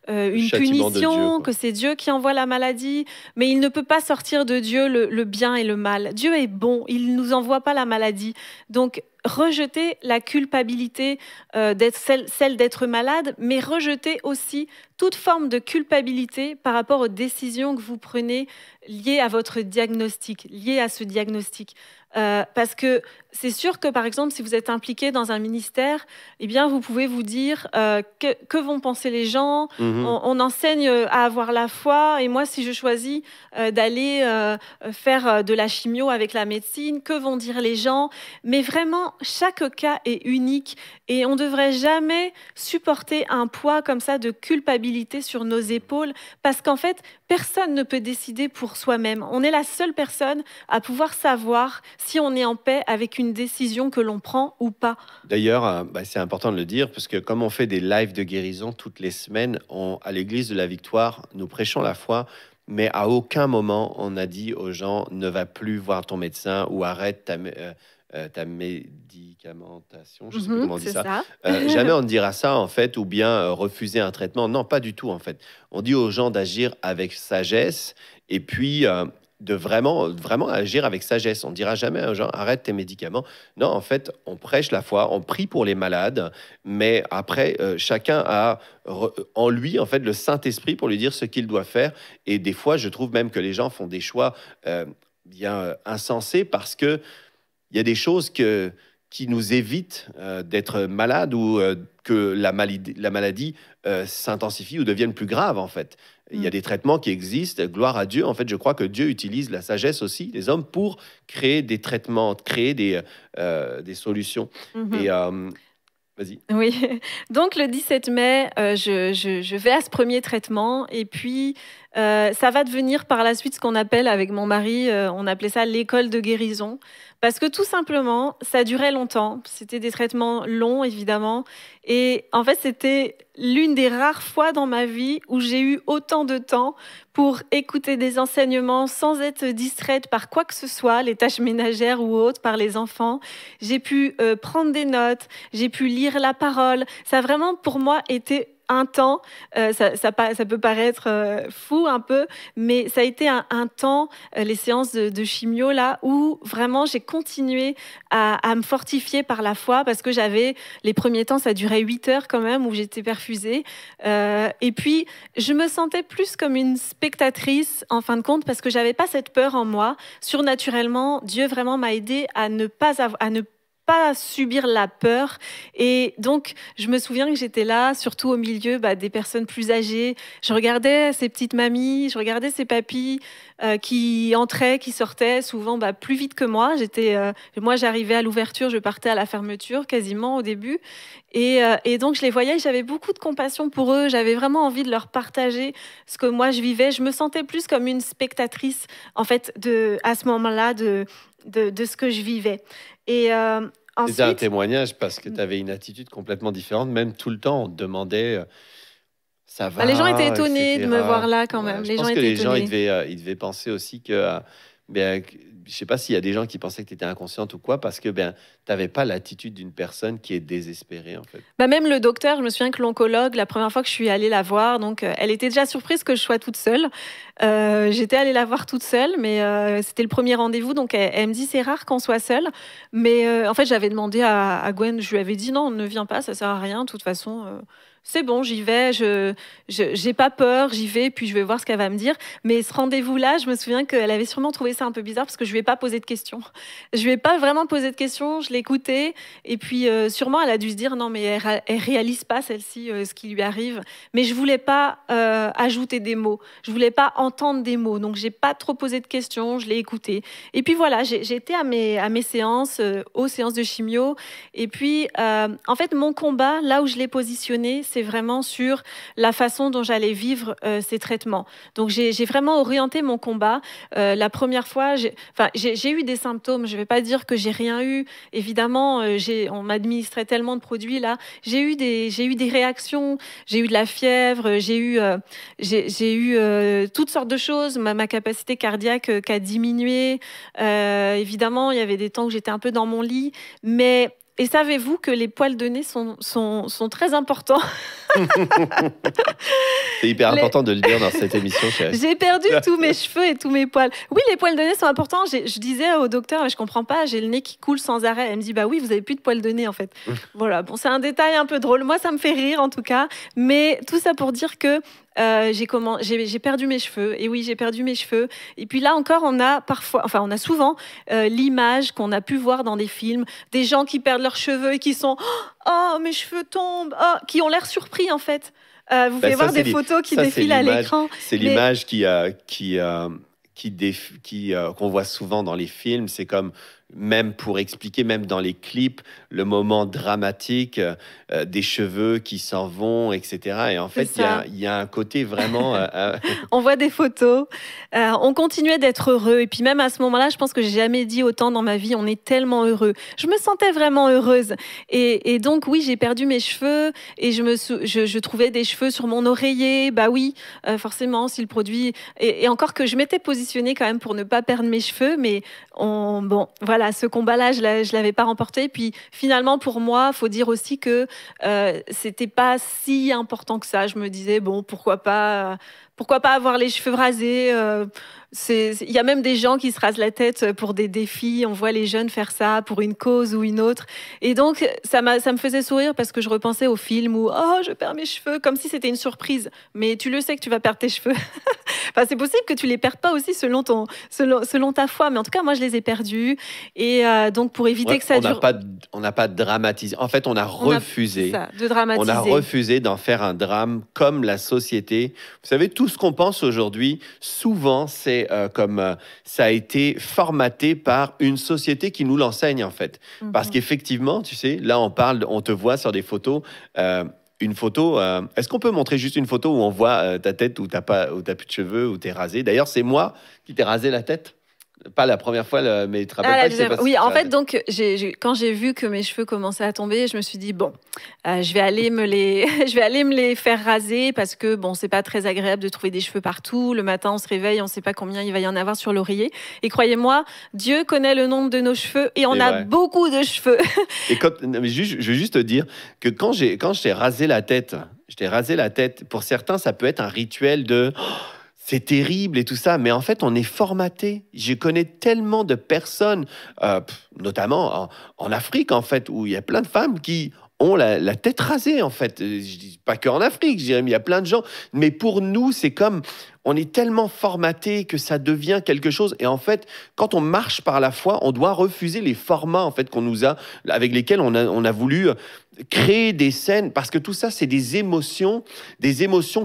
une punition, que c'est Dieu qui envoie la maladie, mais il ne peut pas sortir de Dieu le bien et le mal. Dieu est bon, il ne nous envoie pas la maladie. Donc rejetez la culpabilité d'être celle d'être malade, mais rejetez aussi toute forme de culpabilité par rapport aux décisions que vous prenez liées à votre diagnostic, liées à ce diagnostic. Parce que c'est sûr que, par exemple, si vous êtes impliqué dans un ministère, eh bien, vous pouvez vous dire que vont penser les gens. On enseigne à avoir la foi. Et moi, si je choisis d'aller faire de la chimio avec la médecine, que vont dire les gens? Mais vraiment, chaque cas est unique. Et on ne devrait jamais supporter un poids comme ça de culpabilité sur nos épaules. Parce qu'en fait, personne ne peut décider pour soi-même. On est la seule personne à pouvoir savoir si on est en paix avec une décision que l'on prend ou pas. D'ailleurs, c'est important de le dire, parce que comme on fait des lives de guérison toutes les semaines, à l'Église de la Victoire, nous prêchons la foi, mais à aucun moment on a dit aux gens ne va plus voir ton médecin ou arrête ta médicamentation, je ne sais plus comment on dit ça. Jamais on ne dira ça, en fait, ou bien refuser un traitement. Non, pas du tout, en fait. On dit aux gens d'agir avec sagesse et puis de vraiment agir avec sagesse. On ne dira jamais aux gens arrête tes médicaments. Non, en fait, on prêche la foi, on prie pour les malades, mais après, chacun a en lui, en fait, le Saint-Esprit pour lui dire ce qu'il doit faire. Et des fois, je trouve même que les gens font des choix bien insensés parce que il y a des choses qui nous évitent d'être malades ou que la maladie s'intensifie ou devienne plus grave, en fait. Il y a des traitements qui existent, gloire à Dieu. En fait, je crois que Dieu utilise la sagesse aussi, les hommes, pour créer des traitements, créer des solutions. Et vas-y. Oui, donc le 17 mai, je vais à ce premier traitement et puis ça va devenir par la suite ce qu'on appelle avec mon mari, on appelait ça l'école de guérison. Parce que tout simplement, ça durait longtemps. C'était des traitements longs, évidemment. Et en fait, c'était l'une des rares fois dans ma vie où j'ai eu autant de temps pour écouter des enseignements sans être distraite par quoi que ce soit, les tâches ménagères ou autres, par les enfants. J'ai pu prendre des notes, j'ai pu lire la parole. Ça a vraiment, pour moi, été un temps, ça peut paraître fou un peu, mais ça a été un temps, les séances de chimio, là, où vraiment j'ai continué à me fortifier par la foi, parce que les premiers temps, ça durait 8 heures quand même, où j'étais perfusée. Et puis, je me sentais plus comme une spectatrice, en fin de compte, parce que j'avais pas cette peur en moi. Surnaturellement, Dieu vraiment m'a aidée à ne pas subir la peur. Et donc, je me souviens que j'étais là, surtout au milieu des personnes plus âgées. Je regardais ces petites mamies, je regardais ces papis qui entraient, qui sortaient, souvent plus vite que moi. Moi, j'arrivais à l'ouverture, je partais à la fermeture, quasiment au début. Et donc, je les voyais, j'avais beaucoup de compassion pour eux. J'avais vraiment envie de leur partager ce que moi, je vivais. Je me sentais plus comme une spectatrice, en fait, à ce moment-là, de ce que je vivais. Et c'était un témoignage parce que tu avais une attitude complètement différente. Même tout le temps, on te demandait ça va. Les gens étaient étonnés etc. de me voir là quand même. Je pense que les gens, ils devaient penser aussi que je sais pas s'il y a des gens qui pensaient que tu étais inconsciente ou quoi, parce que tu n'avais pas l'attitude d'une personne qui est désespérée, en fait. Même le docteur, je me souviens que l'oncologue, la première fois que je suis allée la voir, donc elle était déjà surprise que je sois toute seule. J'étais allée la voir toute seule, mais c'était le premier rendez-vous, donc elle me dit c'est rare qu'on soit seule. Mais en fait, j'avais demandé à Gwen, je lui avais dit non, ne viens pas, ça sert à rien, de toute façon. C'est bon, j'y vais, j'ai pas peur, j'y vais, puis je vais voir ce qu'elle va me dire. Mais ce rendez-vous-là, je me souviens qu'elle avait sûrement trouvé ça un peu bizarre parce que je lui ai pas posé de questions. Je lui ai pas vraiment posé de questions, je l'ai écoutée. Et puis, sûrement, elle a dû se dire, non, mais elle réalise pas, celle-ci, ce qui lui arrive. Mais je voulais pas ajouter des mots. Je voulais pas entendre des mots. Donc, j'ai pas trop posé de questions, je l'ai écoutée. Et puis, voilà, j'ai été à mes séances, aux séances de chimio. Et puis, en fait, mon combat, là où je l'ai positionné, c'est vraiment sur la façon dont j'allais vivre ces traitements. Donc, j'ai vraiment orienté mon combat. La première fois, j'ai eu des symptômes. Je ne vais pas dire que j'ai rien eu. Évidemment, on m'administrait tellement de produits là. J'ai eu des réactions. J'ai eu de la fièvre. J'ai eu toutes sortes de choses. Ma capacité cardiaque qui a diminué. Évidemment, il y avait des temps où j'étais un peu dans mon lit. Et savez-vous que les poils de nez sont très importants? C'est hyper important de le dire dans cette émission, chérie. J'ai perdu tous mes cheveux et tous mes poils. Oui, les poils de nez sont importants. Je disais au docteur, je comprends pas, j'ai le nez qui coule sans arrêt. Elle me dit, bah oui, vous avez plus de poils de nez en fait. Voilà, bon, c'est un détail un peu drôle. Moi, ça me fait rire en tout cas. Mais tout ça pour dire que j'ai perdu mes cheveux. Et oui, j'ai perdu mes cheveux. Et puis là encore, on a souvent l'image qu'on a pu voir dans des films, des gens qui perdent leurs cheveux et qui sont oh, mes cheveux tombent, oh, qui ont l'air surpris en fait. Vous pouvez voir des photos qui défilent à l'écran. C'est l'image qu'on voit souvent dans les films. C'est comme, même pour expliquer, même dans les clips, le moment dramatique des cheveux qui s'en vont, etc. Et en fait, il y a un côté vraiment... On voit des photos. On continuait d'être heureux. Et puis même à ce moment-là, je pense que j'ai jamais dit autant dans ma vie, on est tellement heureux. Je me sentais vraiment heureuse. Et donc, oui, j'ai perdu mes cheveux et je trouvais des cheveux sur mon oreiller. Bah oui, forcément, si le produit... Et encore que je m'étais positionnée quand même pour ne pas perdre mes cheveux, mais bon, voilà, ce combat-là, je l'avais pas remporté. Puis finalement, pour moi, faut dire aussi que c'était pas si important que ça. Je me disais, bon, pourquoi pas avoir les cheveux rasés. Il y a même des gens qui se rasent la tête pour des défis. On voit les jeunes faire ça pour une cause ou une autre. Et donc, ça me faisait sourire parce que je repensais au film où oh, je perds mes cheveux, comme si c'était une surprise. Mais tu le sais que tu vas perdre tes cheveux. Enfin, c'est possible que tu les perdes pas aussi selon ta foi. Mais en tout cas, moi, je les ai perdus. Et donc, pour éviter que ça dure... On n'a pas dramatisé. En fait, on a refusé. De dramatiser. On a refusé d'en faire un drame comme la société. Vous savez, tout ce qu'on pense aujourd'hui, souvent, c'est comme ça a été formaté par une société qui nous l'enseigne, en fait. Parce qu'effectivement, tu sais, là, on te voit sur des photos... une photo, est-ce qu'on peut montrer juste une photo où on voit ta tête où t'as plus de cheveux, où t'es rasé? D'ailleurs, c'est moi qui t'ai rasé la tête. Pas la première fois, mais tu te rappelles pas. Oui, en fait, donc, quand j'ai vu que mes cheveux commençaient à tomber, je me suis dit, bon, je vais aller me les faire raser parce que, bon, c'est pas très agréable de trouver des cheveux partout. Le matin, on se réveille, on sait pas combien il va y en avoir sur l'oreiller. Et croyez-moi, Dieu connaît le nombre de nos cheveux et on a beaucoup de cheveux. Et je veux juste te dire que quand je t'ai rasé la tête, pour certains, ça peut être un rituel de... c'est terrible et tout ça, mais en fait, on est formaté. Je connais tellement de personnes, notamment en Afrique, en fait, où il y a plein de femmes qui ont la tête rasée, en fait. Je dis pas qu'en Afrique, je dirais, mais il y a plein de gens. Mais pour nous, c'est comme... on est tellement formaté que ça devient quelque chose. Et en fait, quand on marche par la foi, on doit refuser les formats en fait, avec lesquels on a voulu créer des scènes. Parce que tout ça, c'est des émotions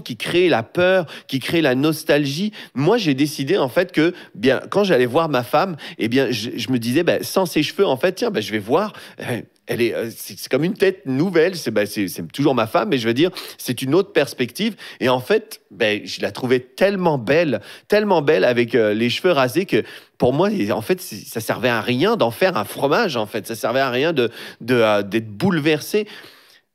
qui créent la peur, qui créent la nostalgie. Moi, j'ai décidé en fait que, bien, quand j'allais voir ma femme, eh bien, je me disais, sans ses cheveux, en fait, tiens, je vais voir... c'est comme une tête nouvelle, c'est toujours ma femme, mais je veux dire, c'est une autre perspective. Et en fait, je la trouvais tellement belle avec les cheveux rasés que pour moi, en fait, ça servait à rien d'en faire un fromage. En fait, ça servait à rien d'être bouleversé.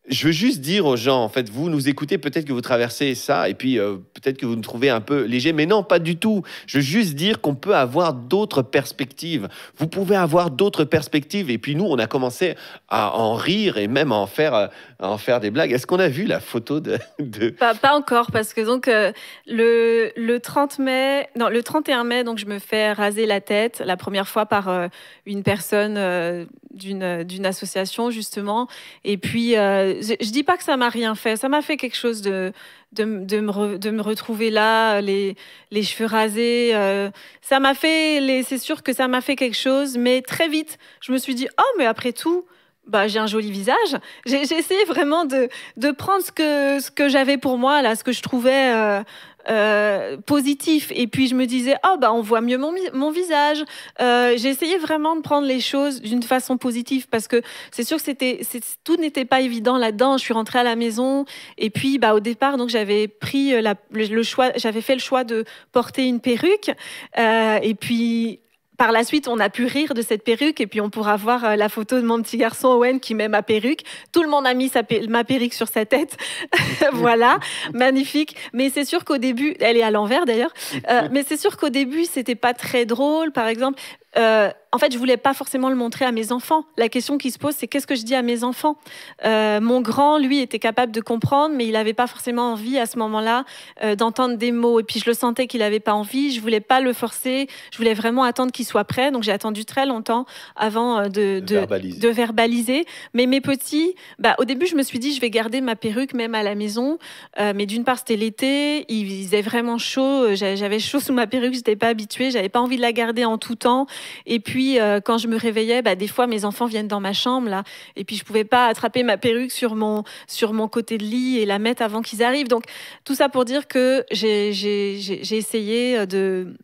Je veux juste dire aux gens, en fait, vous nous écoutez, peut-être que vous traversez ça, et puis peut-être que vous nous trouvez un peu léger, mais non, pas du tout. Je veux juste dire qu'on peut avoir d'autres perspectives. Vous pouvez avoir d'autres perspectives, et puis nous, on a commencé à en rire et même à en faire des blagues. Est-ce qu'on a vu la photo de... Pas encore, parce que donc le 31 mai, donc je me fais raser la tête, la première fois par une personne d'une association, justement, et puis... je dis pas que ça m'a rien fait. Ça m'a fait quelque chose de me retrouver là, les cheveux rasés. Ça m'a fait... c'est sûr que ça m'a fait quelque chose, mais très vite, je me suis dit, oh, mais après tout, j'ai un joli visage. J'ai essayé vraiment de prendre ce que j'avais pour moi, là, ce que je trouvais... positif, et puis je me disais on voit mieux mon visage. J'ai essayé vraiment de prendre les choses d'une façon positive, parce que c'est sûr que tout n'était pas évident là-dedans. Je suis rentrée à la maison, et puis au départ, donc j'avais pris j'avais fait le choix de porter une perruque, et puis par la suite, on a pu rire de cette perruque, et puis on pourra voir la photo de mon petit garçon Owen qui met ma perruque. Tout le monde a mis ma perruque sur sa tête. Voilà, magnifique. Mais c'est sûr qu'au début, elle est à l'envers d'ailleurs, mais c'est sûr qu'au début, c'était pas très drôle. Par exemple, en fait, je voulais pas forcément le montrer à mes enfants. La question qui se pose, c'est qu'est-ce que je dis à mes enfants? Mon grand, lui, était capable de comprendre, mais il n'avait pas forcément envie à ce moment-là d'entendre des mots. Et puis, je le sentais qu'il n'avait pas envie. Je voulais pas le forcer. Je voulais vraiment attendre qu'il soit prêt. Donc, j'ai attendu très longtemps avant de verbaliser. Mais mes petits, au début, je me suis dit, je vais garder ma perruque même à la maison. Mais d'une part, c'était l'été. Il faisait vraiment chaud. J'avais chaud sous ma perruque. Je n'étais pas habituée. J'avais pas envie de la garder en tout temps. Et puis, quand je me réveillais, des fois, mes enfants viennent dans ma chambre, là, et puis je pouvais pas attraper ma perruque sur mon côté de lit et la mettre avant qu'ils arrivent. Donc, tout ça pour dire que j'ai essayé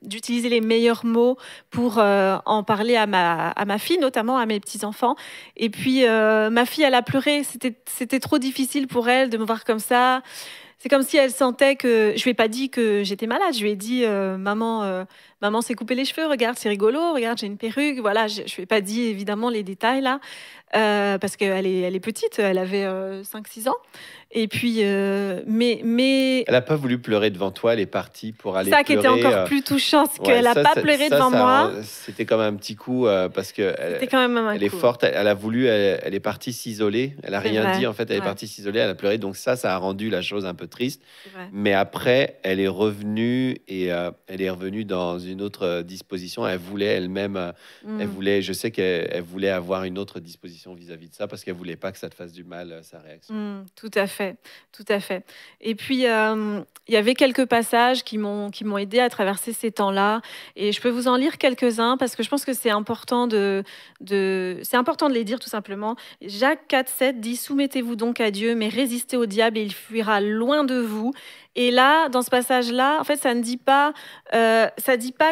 d'utiliser les meilleurs mots pour en parler à ma fille, notamment à mes petits-enfants. Et puis, ma fille, elle a pleuré. C'était trop difficile pour elle de me voir comme ça. C'est comme si elle sentait que... Je lui ai pas dit que j'étais malade. Je lui ai dit, maman s'est coupé les cheveux, regarde, c'est rigolo, regarde, j'ai une perruque. Voilà, je lui ai pas dit évidemment les détails là, parce qu'elle est petite, elle avait 5-6 ans. Et puis, mais elle n'a pas voulu pleurer devant toi, elle est partie pour aller ça pleurer. qui était encore plus touchant, c'est qu'elle n'a pas pleuré devant moi. C'était quand même un petit coup, parce qu'elle est forte, elle a voulu, elle est partie s'isoler, elle n'a rien dit en fait, elle est partie s'isoler, elle a pleuré, donc ça a rendu la chose un peu triste. Mais après, elle est revenue et elle est revenue dans une autre disposition. Elle voulait elle-même, je sais qu'elle voulait avoir une autre disposition vis-à-vis de ça parce qu'elle voulait pas que ça te fasse du mal, sa réaction. Tout à fait. Et puis, il y avait quelques passages qui m'ont aidé à traverser ces temps-là. Et je peux vous en lire quelques-uns parce que je pense que c'est important de les dire tout simplement. Jacques 4,7 dit « Soumettez-vous donc à Dieu, mais résistez au diable et il fuira loin de vous. » Et là, dans ce passage-là, en fait, ça dit pas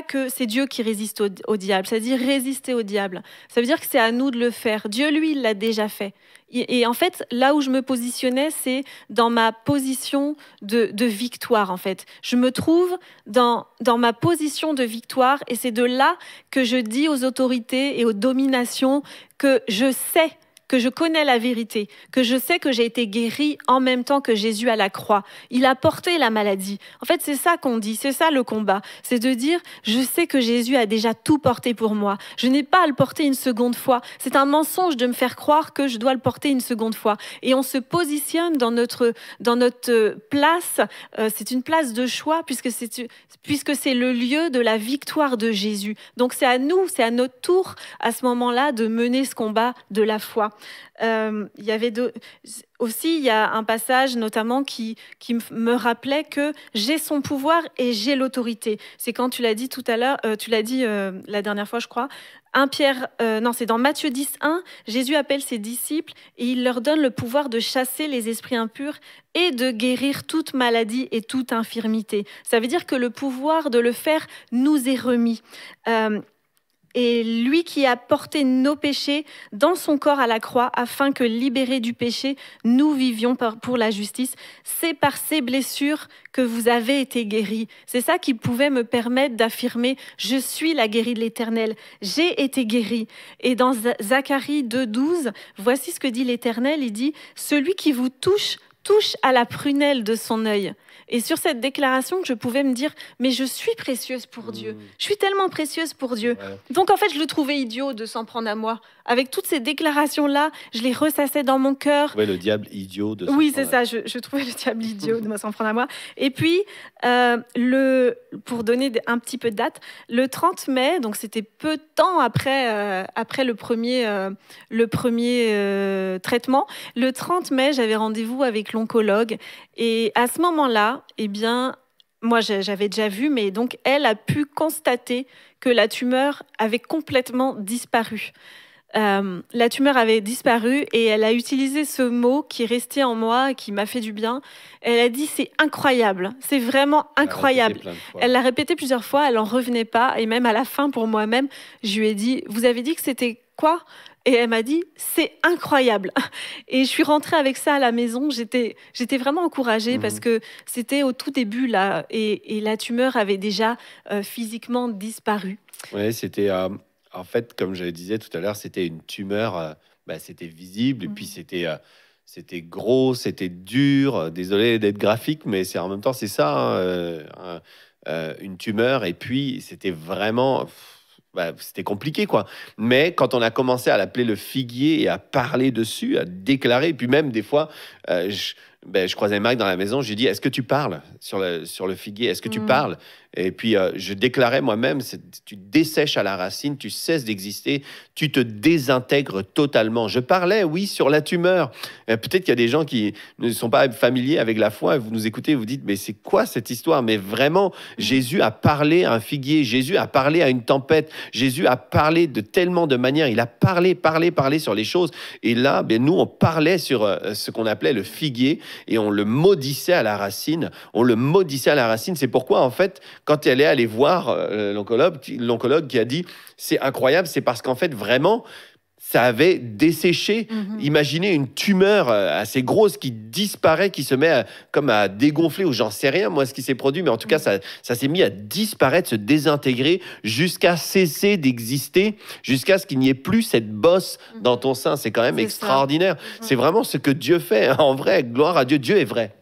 que c'est Dieu qui résiste au diable. Ça dit résister au diable. Ça veut dire que c'est à nous de le faire. Dieu, lui, il l'a déjà fait. Et en fait, là où je me positionnais, c'est dans ma position de victoire, en fait. Je me trouve dans ma position de victoire et c'est de là que je dis aux autorités et aux dominations que je sais, que je connais la vérité, que je sais que j'ai été guérie en même temps que Jésus à la croix. Il a porté la maladie. En fait, c'est ça qu'on dit, c'est ça le combat. C'est de dire, je sais que Jésus a déjà tout porté pour moi. Je n'ai pas à le porter une seconde fois. C'est un mensonge de me faire croire que je dois le porter une seconde fois. Et on se positionne dans notre place. C'est une place de choix puisque c'est le lieu de la victoire de Jésus. Donc c'est à nous, c'est à notre tour à ce moment-là de mener ce combat de la foi. Il y a un passage notamment qui me rappelait que j'ai son pouvoir et j'ai l'autorité. C'est quand tu l'as dit tout à l'heure, la dernière fois je crois, c'est dans Matthieu 10:1, Jésus appelle ses disciples et il leur donne le pouvoir de chasser les esprits impurs et de guérir toute maladie et toute infirmité. Ça veut dire que le pouvoir de le faire nous est remis. Et lui qui a porté nos péchés dans son corps à la croix, afin que, libérés du péché, nous vivions pour la justice. C'est par ces blessures que vous avez été guéris. C'est ça qui pouvait me permettre d'affirmer « Je suis la guérie de l'Éternel, j'ai été guéri ». Et dans Zacharie 2,12, voici ce que dit l'Éternel, il dit « Celui qui vous touche à la prunelle de son œil ». Et sur cette déclaration, je pouvais me dire, mais je suis précieuse pour Dieu. Je suis tellement précieuse pour Dieu. Ouais. Donc en fait, je le trouvais idiot de s'en prendre à moi. Avec toutes ces déclarations-là, je les ressassais dans mon cœur. Ouais, le diable idiot de s'en prendre. Oui, c'est ça. Je trouvais le diable idiot de s'en prendre à moi. Et puis, pour donner un petit peu de date, le 30 mai, donc c'était peu de temps après le premier traitement, le 30 mai, j'avais rendez-vous avec l'oncologue. Et à ce moment-là, moi, j'avais déjà vu, mais donc elle a pu constater que la tumeur avait complètement disparu. La tumeur avait disparu et elle a utilisé ce mot qui est resté en moi, qui m'a fait du bien. Elle a dit, c'est incroyable, c'est vraiment incroyable. Elle l'a répété plusieurs fois, elle n'en revenait pas. Et même à la fin, pour moi-même, je lui ai dit, vous avez dit que c'était quoi ? Et elle m'a dit, c'est incroyable. Et je suis rentrée avec ça à la maison. J'étais vraiment encouragée parce que c'était au tout début, là, et la tumeur avait déjà physiquement disparu. Oui, c'était... en fait, comme je le disais tout à l'heure, c'était une tumeur, c'était visible, et puis c'était gros, c'était dur. Désolé d'être graphique, mais en même temps, c'est ça, une tumeur. Et puis, c'était vraiment... c'était compliqué, quoi. Mais quand on a commencé à l'appeler le figuier et à parler dessus, à déclarer, puis même des fois, je croisais Mike dans la maison, je lui dis, est-ce que tu parles sur le figuier? Est-ce que tu parles? Et puis, je déclarais moi-même, tu dessèches à la racine, tu cesses d'exister, tu te désintègres totalement. Je parlais, oui, sur la tumeur. Peut-être qu'il y a des gens qui ne sont pas familiers avec la foi, et vous nous écoutez, vous dites, mais c'est quoi cette histoire? Mais vraiment, Jésus a parlé à un figuier, Jésus a parlé à une tempête, Jésus a parlé de tellement de manières, il a parlé sur les choses. Et là, nous, on parlait sur ce qu'on appelait le figuier, et on le maudissait à la racine. On le maudissait à la racine. C'est pourquoi, en fait, quand elle est allée voir l'oncologue qui a dit « c'est incroyable », c'est parce qu'en fait, vraiment, ça avait desséché. Imaginez une tumeur assez grosse qui disparaît, qui se met comme à dégonfler, ou j'en sais rien, moi, ce qui s'est produit, mais en tout cas, ça s'est mis à disparaître, se désintégrer, jusqu'à cesser d'exister, jusqu'à ce qu'il n'y ait plus cette bosse dans ton sein. C'est quand même extraordinaire. C'est vraiment ce que Dieu fait. En vrai, gloire à Dieu, Dieu est vrai.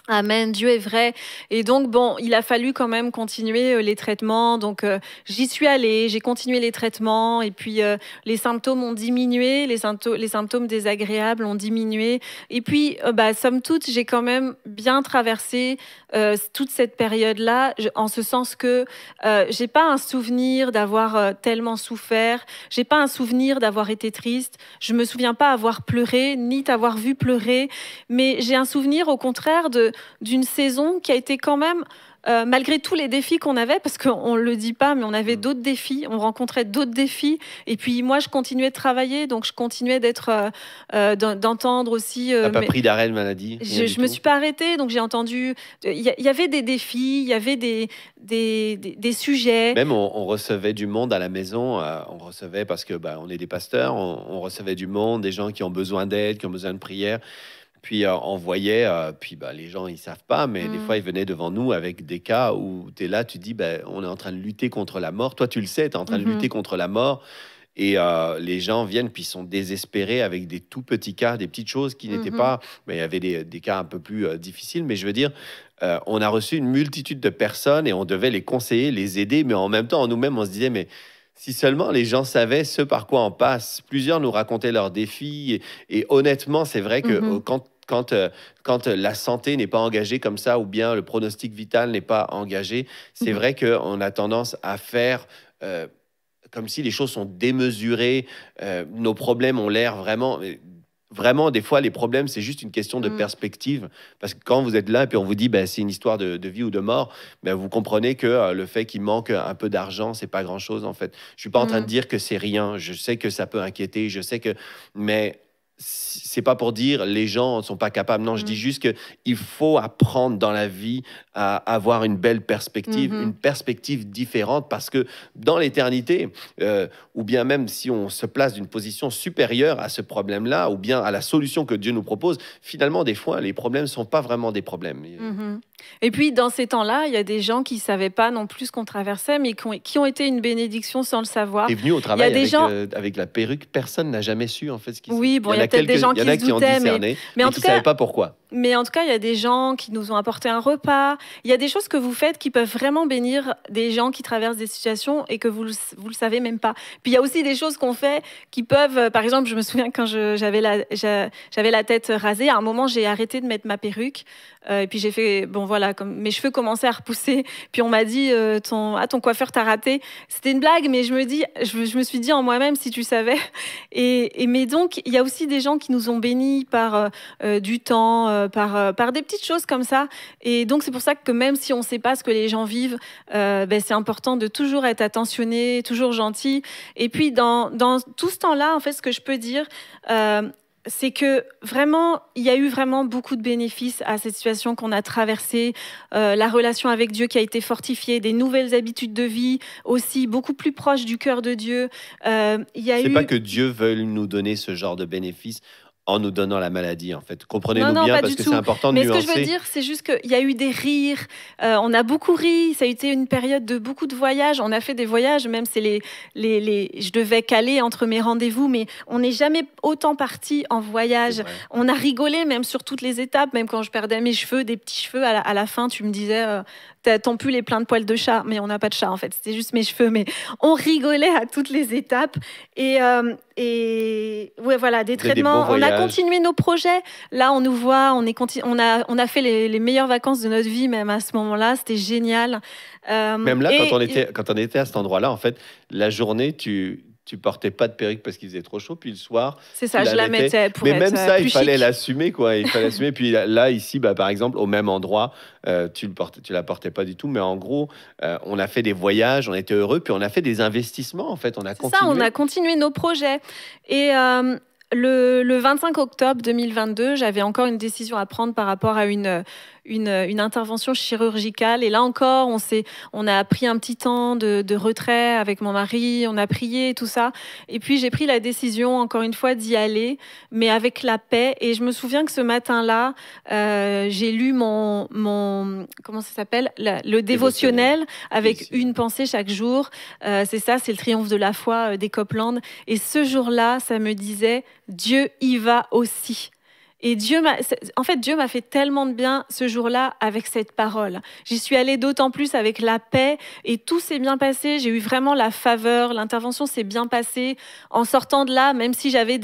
Amen, Dieu est vrai. Et donc, bon, il a fallu quand même continuer les traitements. Donc, j'y suis allée, j'ai continué les traitements. Et puis, les symptômes ont diminué, les symptômes désagréables ont diminué. Et puis, somme toute, j'ai quand même bien traversé toute cette période-là, en ce sens que j'ai pas un souvenir d'avoir tellement souffert. J'ai pas un souvenir d'avoir été triste. Je me souviens pas avoir pleuré, ni t'avoir vu pleurer. Mais j'ai un souvenir, au contraire, d'une saison qui a été quand même, malgré tous les défis qu'on avait, parce qu'on ne le dit pas, mais on avait d'autres défis, on rencontrait d'autres défis. Et puis moi, je continuais de travailler, donc je continuais d'entendre aussi... Tu n'as pas pris d'arrêt de maladie? Je ne me suis pas arrêtée, donc j'ai entendu... Il y avait des défis, il y avait des sujets. Même on recevait du monde à la maison, on recevait, parce que on est des pasteurs, on recevait du monde, des gens qui ont besoin d'aide, qui ont besoin de prière. Puis on voyait, les gens, ils savent pas, mais des fois, ils venaient devant nous avec des cas où tu es là, tu dis, on est en train de lutter contre la mort. Toi, tu le sais, tu es en train de lutter contre la mort. Et les gens viennent, puis ils sont désespérés avec des tout petits cas, des petites choses qui n'étaient pas... Mais il y avait des cas un peu plus difficiles. Mais je veux dire, on a reçu une multitude de personnes et on devait les conseiller, les aider. Mais en même temps, en nous-mêmes, on se disait, mais... Si seulement les gens savaient ce par quoi on passe. Plusieurs nous racontaient leurs défis. Et honnêtement, c'est vrai que quand la santé n'est pas engagée comme ça, ou bien le pronostic vital n'est pas engagé, c'est vrai qu'on a tendance à faire comme si les choses sont démesurées. Nos problèmes ont l'air vraiment... Vraiment, des fois, les problèmes, c'est juste une question de perspective. Parce que quand vous êtes là et puis on vous dit c'est une histoire de vie ou de mort, vous comprenez que le fait qu'il manque un peu d'argent, c'est pas grand-chose, en fait. Je suis pas en train de dire que c'est rien. Je sais que ça peut inquiéter. Je sais que... Mais c'est pas pour dire les gens ne sont pas capables. Non, je dis juste qu'il faut apprendre dans la vie à avoir une belle perspective, une perspective différente, parce que dans l'éternité, ou bien même si on se place d'une position supérieure à ce problème-là, ou bien à la solution que Dieu nous propose, finalement, des fois, les problèmes ne sont pas vraiment des problèmes. Et puis, dans ces temps-là, il y a des gens qui ne savaient pas non plus ce qu'on traversait, mais qui ont été une bénédiction sans le savoir. Tu es venu au travail avec la perruque, personne n'a jamais su en fait ce qui Oui, bon, il y a peut-être des gens qui se doutaient, mais en tout cas, ne savaient pas pourquoi. Mais en tout cas, il y a des gens qui nous ont apporté un repas. Il y a des choses que vous faites qui peuvent vraiment bénir des gens qui traversent des situations et que vous le savez même pas. Puis il y a aussi des choses qu'on fait qui peuvent... Par exemple, je me souviens quand j'avais la tête rasée, à un moment, j'ai arrêté de mettre ma perruque. Et puis j'ai fait... Bon, voilà, comme mes cheveux commençaient à repousser. Puis on m'a dit, ton coiffeur t'a raté. C'était une blague, mais je me suis dit en moi-même, si tu savais. Mais donc, il y a aussi des gens qui nous ont bénis par du temps, par des petites choses comme ça. Et donc, c'est pour ça que même si on ne sait pas ce que les gens vivent, c'est important de toujours être attentionné, toujours gentil. Et puis, dans tout ce temps-là, en fait, ce que je peux dire, c'est que vraiment, il y a eu vraiment beaucoup de bénéfices à cette situation qu'on a traversée. La relation avec Dieu qui a été fortifiée, des nouvelles habitudes de vie aussi, beaucoup plus proches du cœur de Dieu. C'est pas que Dieu veuille nous donner ce genre de bénéfices en nous donnant la maladie, en fait. Non, Comprenez-nous non, bien, pas parce du que c'est tout. important de Mais ce que je veux nuancer. dire, c'est juste qu'il y a eu des rires. On a beaucoup ri. Ça a été une période de beaucoup de voyages. On a fait des voyages, même c'est je devais caler entre mes rendez-vous, mais on n'est jamais autant parti en C'est voyage. vrai. On a rigolé même sur toutes les étapes, même quand je perdais mes cheveux, des petits cheveux. À la fin, tu me disais, ton pull est plein de poils de chat, mais on n'a pas de chat en fait. C'était juste mes cheveux, mais on rigolait à toutes les étapes. Et ouais, voilà, des Vous avez des beaux traitements. On a voyages. continué nos projets. Là, on nous voit, on a fait les meilleures vacances de notre vie, même à ce moment-là. C'était génial. Même là, Et quand on était à cet endroit-là, en fait, la journée, tu portais pas de perruque parce qu'il faisait trop chaud, puis le soir, c'est tu ça, je la la mettais. mettais pour Mais être même ça, il plus fallait chic. l'assumer, quoi. Il fallait l'assumer. Puis là, ici, par exemple, au même endroit, tu la portais pas du tout. Mais en gros, on a fait des voyages, on était heureux, puis on a fait des investissements, en fait. On a C'est ça, on continué. a continué nos projets. Et le 25 octobre 2022, j'avais encore une décision à prendre par rapport à une intervention chirurgicale. Et là encore, on a pris un petit temps de retrait avec mon mari, on a prié, tout ça. Et puis, j'ai pris la décision, encore une fois, d'y aller, mais avec la paix. Et je me souviens que ce matin-là, j'ai lu comment ça s'appelle? Le dévotionnel avec Oui, une pensée chaque jour. C'est ça, c'est le triomphe de la foi des Copeland. Et ce jour-là, ça me disait, Dieu y va aussi. Et Dieu m'a fait tellement de bien ce jour-là avec cette parole. J'y suis allée d'autant plus avec la paix et tout s'est bien passé. J'ai eu vraiment la faveur. L'intervention s'est bien passée. En sortant de là, même si j'avais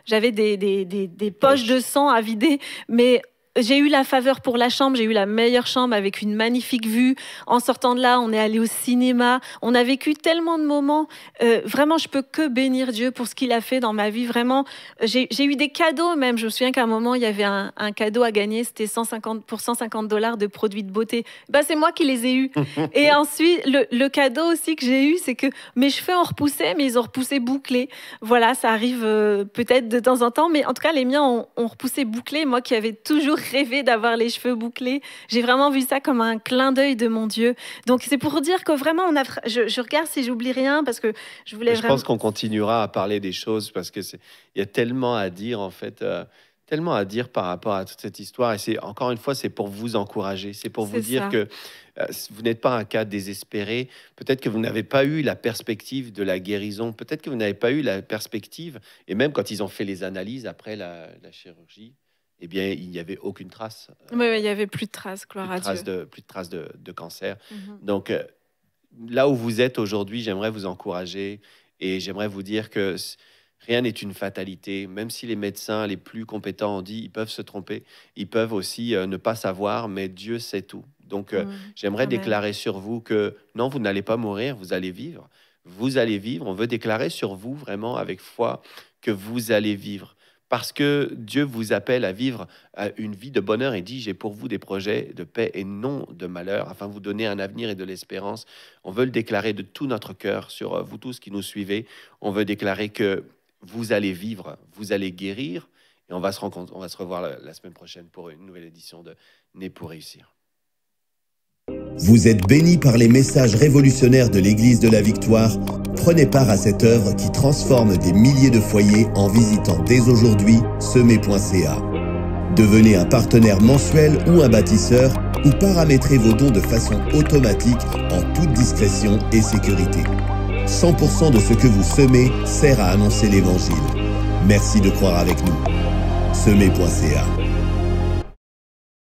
j'avais des poches de sang à vider, mais j'ai eu la faveur pour la chambre, j'ai eu la meilleure chambre avec une magnifique vue. En sortant de là, on est allé au cinéma. On a vécu tellement de moments. Vraiment, je peux que bénir Dieu pour ce qu'il a fait dans ma vie. Vraiment, j'ai eu des cadeaux même. Je me souviens qu'à un moment, il y avait un cadeau à gagner. C'était pour $150 de produits de beauté. Ben, c'est moi qui les ai eus. Et ensuite, le cadeau aussi que j'ai eu, c'est que mes cheveux ont repoussé, mais ils ont repoussé bouclés. Voilà, ça arrive peut-être de temps en temps, mais en tout cas, les miens ont repoussé bouclés. Moi qui avais toujours rêvé d'avoir les cheveux bouclés, j'ai vraiment vu ça comme un clin d'œil de mon Dieu. Donc c'est pour dire que vraiment, je regarde si j'oublie rien parce que je voulais Je vraiment... pense qu'on continuera à parler des choses parce que il y a tellement à dire, en fait. Tellement à dire par rapport à toute cette histoire. Et c'est encore une fois, c'est pour vous encourager. C'est pour vous C'est dire ça. que vous n'êtes pas un cas désespéré. Peut-être que vous n'avez pas eu la perspective de la guérison. Peut-être que vous n'avez pas eu la perspective. Et même quand ils ont fait les analyses après la chirurgie, eh bien, il n'y avait aucune trace. Oui, il n'y avait plus de traces, gloire à Dieu. Plus de traces de cancer. Mhm. Donc, là où vous êtes aujourd'hui, j'aimerais vous encourager et j'aimerais vous dire que rien n'est une fatalité. Même si les médecins les plus compétents ont dit, ils peuvent se tromper, ils peuvent aussi ne pas savoir, mais Dieu sait tout. Donc, j'aimerais Amen. déclarer sur vous que non, vous n'allez pas mourir, vous allez vivre. Vous allez vivre. On veut déclarer sur vous vraiment avec foi que vous allez vivre. Parce que Dieu vous appelle à vivre une vie de bonheur et dit, j'ai pour vous des projets de paix et non de malheur, afin de vous donner un avenir et de l'espérance. On veut le déclarer de tout notre cœur sur vous tous qui nous suivez. On veut déclarer que vous allez vivre, vous allez guérir. Et on va se revoir la semaine prochaine pour une nouvelle édition de Né pour réussir. Vous êtes bénis par les messages révolutionnaires de l'Église de la Victoire. Prenez part à cette œuvre qui transforme des milliers de foyers en visitant dès aujourd'hui semer.ca. Devenez un partenaire mensuel ou un bâtisseur ou paramétrez vos dons de façon automatique en toute discrétion et sécurité. 100% de ce que vous semez sert à annoncer l'Évangile. Merci de croire avec nous. Semer.ca